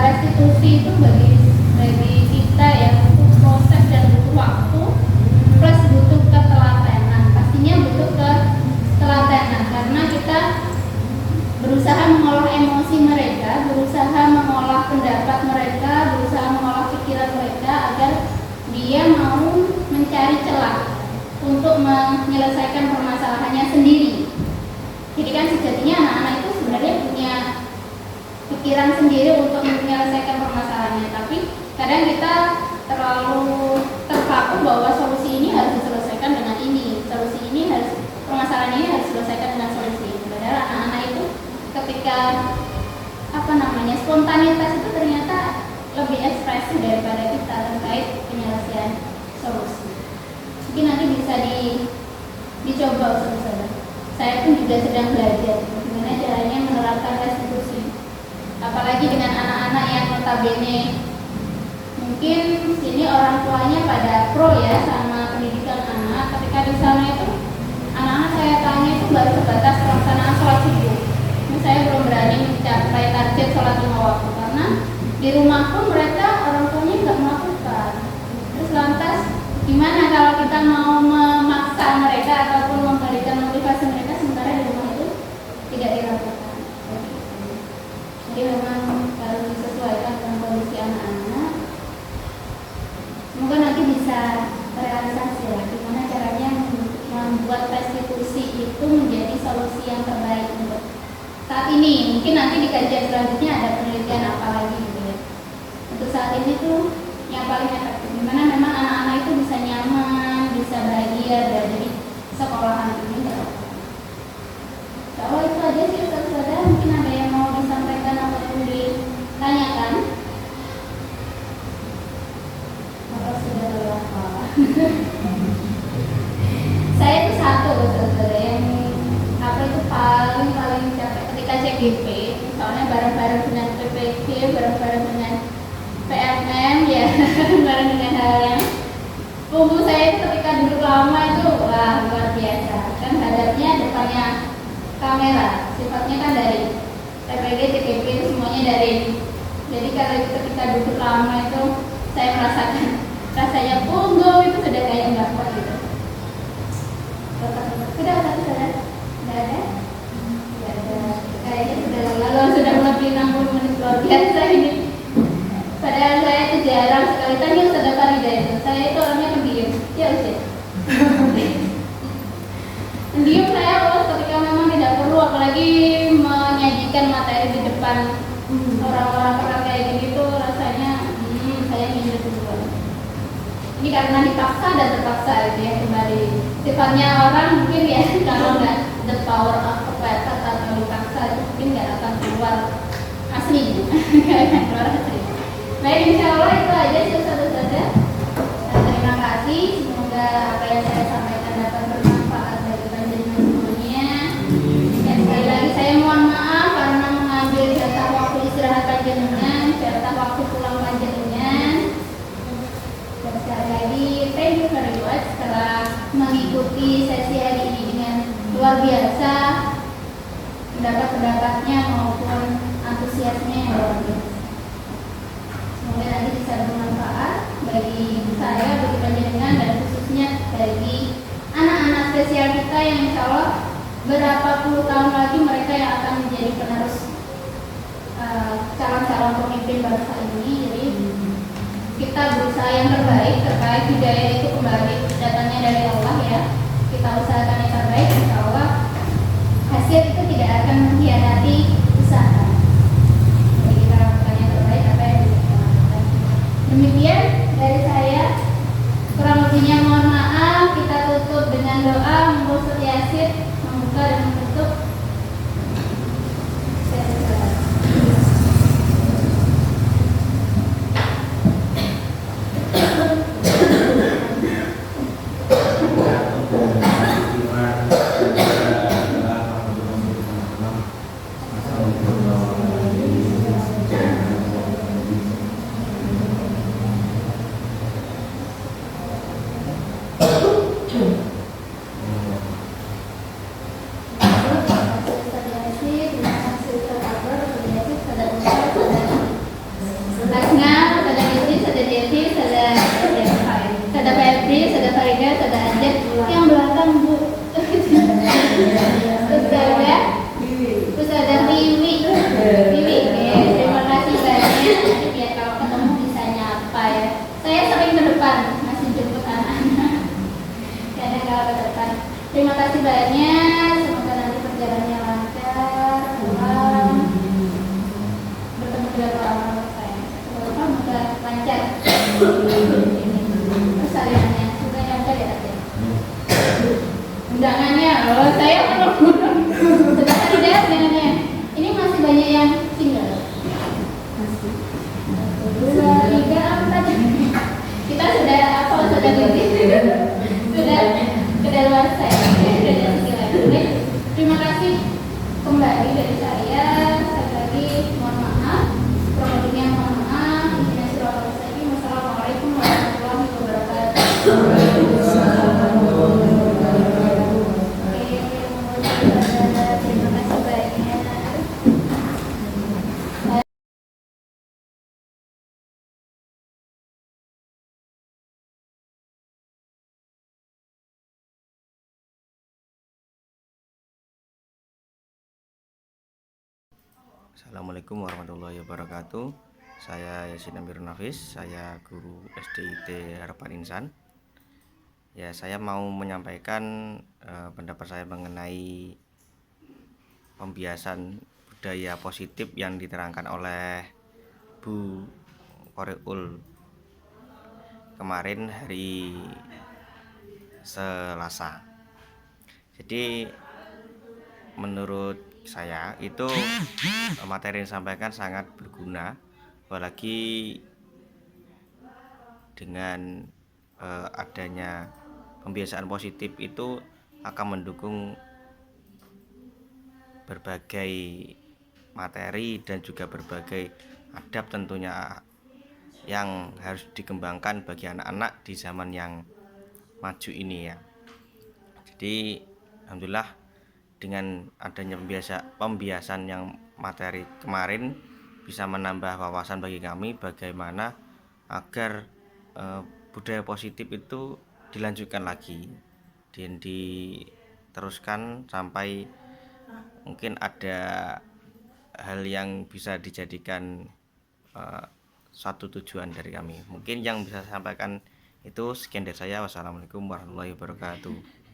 restitusi itu bagi kita ya butuh proses dan butuh waktu plus butuh ketelatenan. Pastinya butuh ketelatenan karena kita berusaha mengolah emosi mereka, berusaha mengolah pendapat mereka, berusaha mengolah pikiran mereka agar dia mau mencari celah untuk menyelesaikan permasalahannya sendiri. Jadi kan sejatinya anak-anak itu sebenarnya punya pikiran sendiri untuk menyelesaikan permasalahannya, tapi kadang kita terlalu terpaku bahwa solusi ini harus diselesaikan dengan ini, solusi ini harus, permasalahan ini harus diselesaikan dengan solusi ini. Padahal anak-anak itu ketika spontanitas itu ternyata lebih ekspresif daripada kita terkait penyelesaian solusi. Mungkin nanti bisa dicoba saudara. Saya pun juga sedang belajar bagaimana caranya menerapkan restitusi. Apalagi dengan anak-anak yang notabene mungkin sini orang tuanya pada pro ya sama pendidikan anak. Ketika di sana itu anak-anak saya tanya itu baru sebatas pelaksanaan sholat subuh. Ini saya belum berani mencapai target sholat 5 waktu karena di rumah pun mereka orang tuanya nggak melakukan. Terus lantas gimana kalau kita mau memaksa mereka ataupun memberikan motivasi mereka sementara di rumah itu tidak dilakukan. Jadi memang harus disesuaikan dengan kondisi anak-anak. Semoga nanti bisa terrealisasi ya, gimana caranya membuat restitusi itu menjadi solusi yang terbaik untuk saat ini. Mungkin nanti di kajian selanjutnya ada penelitian apa lagi gitu ya. Untuk saat ini tuh yang paling efektif gimana memang anak-anak itu bisa nyaman, bisa bahagia berada di sekolahan ini. Kalau itu aja sih saudara, mungkin ada yang mau disampaikan ataupun ditanyakan. Apa sudah lupa? Saya itu satu saudara yang apa itu paling capek ketika CGP, misalnya bareng-bareng dengan PPG, bareng-bareng dengan PMM ya, bareng dengan hal yang punggung saya itu ketika duduk lama itu wah luar biasa. Kan hadapnya depannya kamera, sifatnya kan dari PPG, CGP itu semuanya dari. Jadi kalau itu ketika duduk lama itu saya merasakan rasanya punggung itu sudah kayak mbak gitu. Sudah sudah ada? Tidak ada. Kayaknya sudah lalu sudah lebih 60 menit luar biasa ini. Padahal saya itu jarang sekali tanya saudara Farida itu. Saya itu orangnya pendiam. Ya usia. Pendiam saya ketika memang tidak perlu, apalagi menyajikan materi di depan orang-orang kayak gini tuh rasanya saya minder duluan. Ini karena dipaksa dan terpaksa itu ya kembali. Sifatnya orang mungkin ya kalau nggak the power of kepepet atau dipaksa itu mungkin nggak akan keluar aslinya, nggak akan keluar asli. Baik, insya Allah itu aja satu saja. Terima kasih, semoga apa yang saya sampaikan dapat bermanfaat bagi panjenengan semuanya. Dan sekali lagi saya mohon maaf karena mengambil jatah waktu istirahat panjenengan, jatah waktu pulang panjenengan. Dan sekali lagi thank you very much telah mengikuti sesi hari ini dengan luar biasa, pendapat-pendapatnya maupun antusiasnya yang luar biasa. Semoga nanti bisa bermanfaat bagi saya, bagi panjenengan, dan khususnya bagi anak-anak spesial kita yang insya Allah berapa puluh tahun lagi mereka yang akan menjadi penerus calon-calon pemimpin bangsa ini. Jadi kita berusaha yang terbaik, terkait hidayah itu kembali datangnya dari Allah ya. Kita usahakan yang terbaik, insya Allah hasil itu tidak akan mengkhianati usaha. Jadi kita lakukan yang terbaik apa yang bisa kita lakukan. Demikian dari saya, kurang lebihnya mohon maaf. Kita tutup dengan doa Ustaz Yasin membuka dan menutup. Yang belakang Bu Ustazah Wiwi. Terima kasih banyak. Nanti biar kalau ketemu bisa nyapa ya. Saya sering ke depan masih jemput anak-anak. Kadang kalau ke depan. Terima kasih banyak. Semoga nanti perjalanannya lancar, pulang bertemu dengan orang-orang saya. Semoga lancar persalinannya. Semoga lancar ya Tante. Undangannya, saya belum. Sedangkan tidak undangannya. Ini masih banyak yang single. Masih. 1, 2, 3, 4. Kita sudah sudah kedaluarsa ya. Sudah single lagi. Terima kasih kembali dari saya. Sekali lagi mohon maaf. Produknya mohon maaf. Wassalamualaikum warahmatullahi wabarakatuh. Assalamualaikum warahmatullahi wabarakatuh. Saya Yasin Amir Nafis, saya guru SDIT Harapan Insan. Ya, saya mau menyampaikan pendapat saya mengenai pembiasan budaya positif yang diterangkan oleh Bu Koreul kemarin hari Selasa. Jadi menurut saya itu materi yang disampaikan sangat berguna, apalagi dengan adanya pembiasaan positif itu akan mendukung berbagai materi dan juga berbagai adab tentunya yang harus dikembangkan bagi anak-anak di zaman yang maju ini ya. Jadi alhamdulillah dengan adanya pembiasan yang materi kemarin bisa menambah wawasan bagi kami bagaimana agar budaya positif itu dilanjutkan lagi dan diteruskan sampai mungkin ada hal yang bisa dijadikan satu tujuan dari kami. Mungkin yang bisa saya sampaikan itu. Sekian dari saya. Wassalamualaikum warahmatullahi wabarakatuh.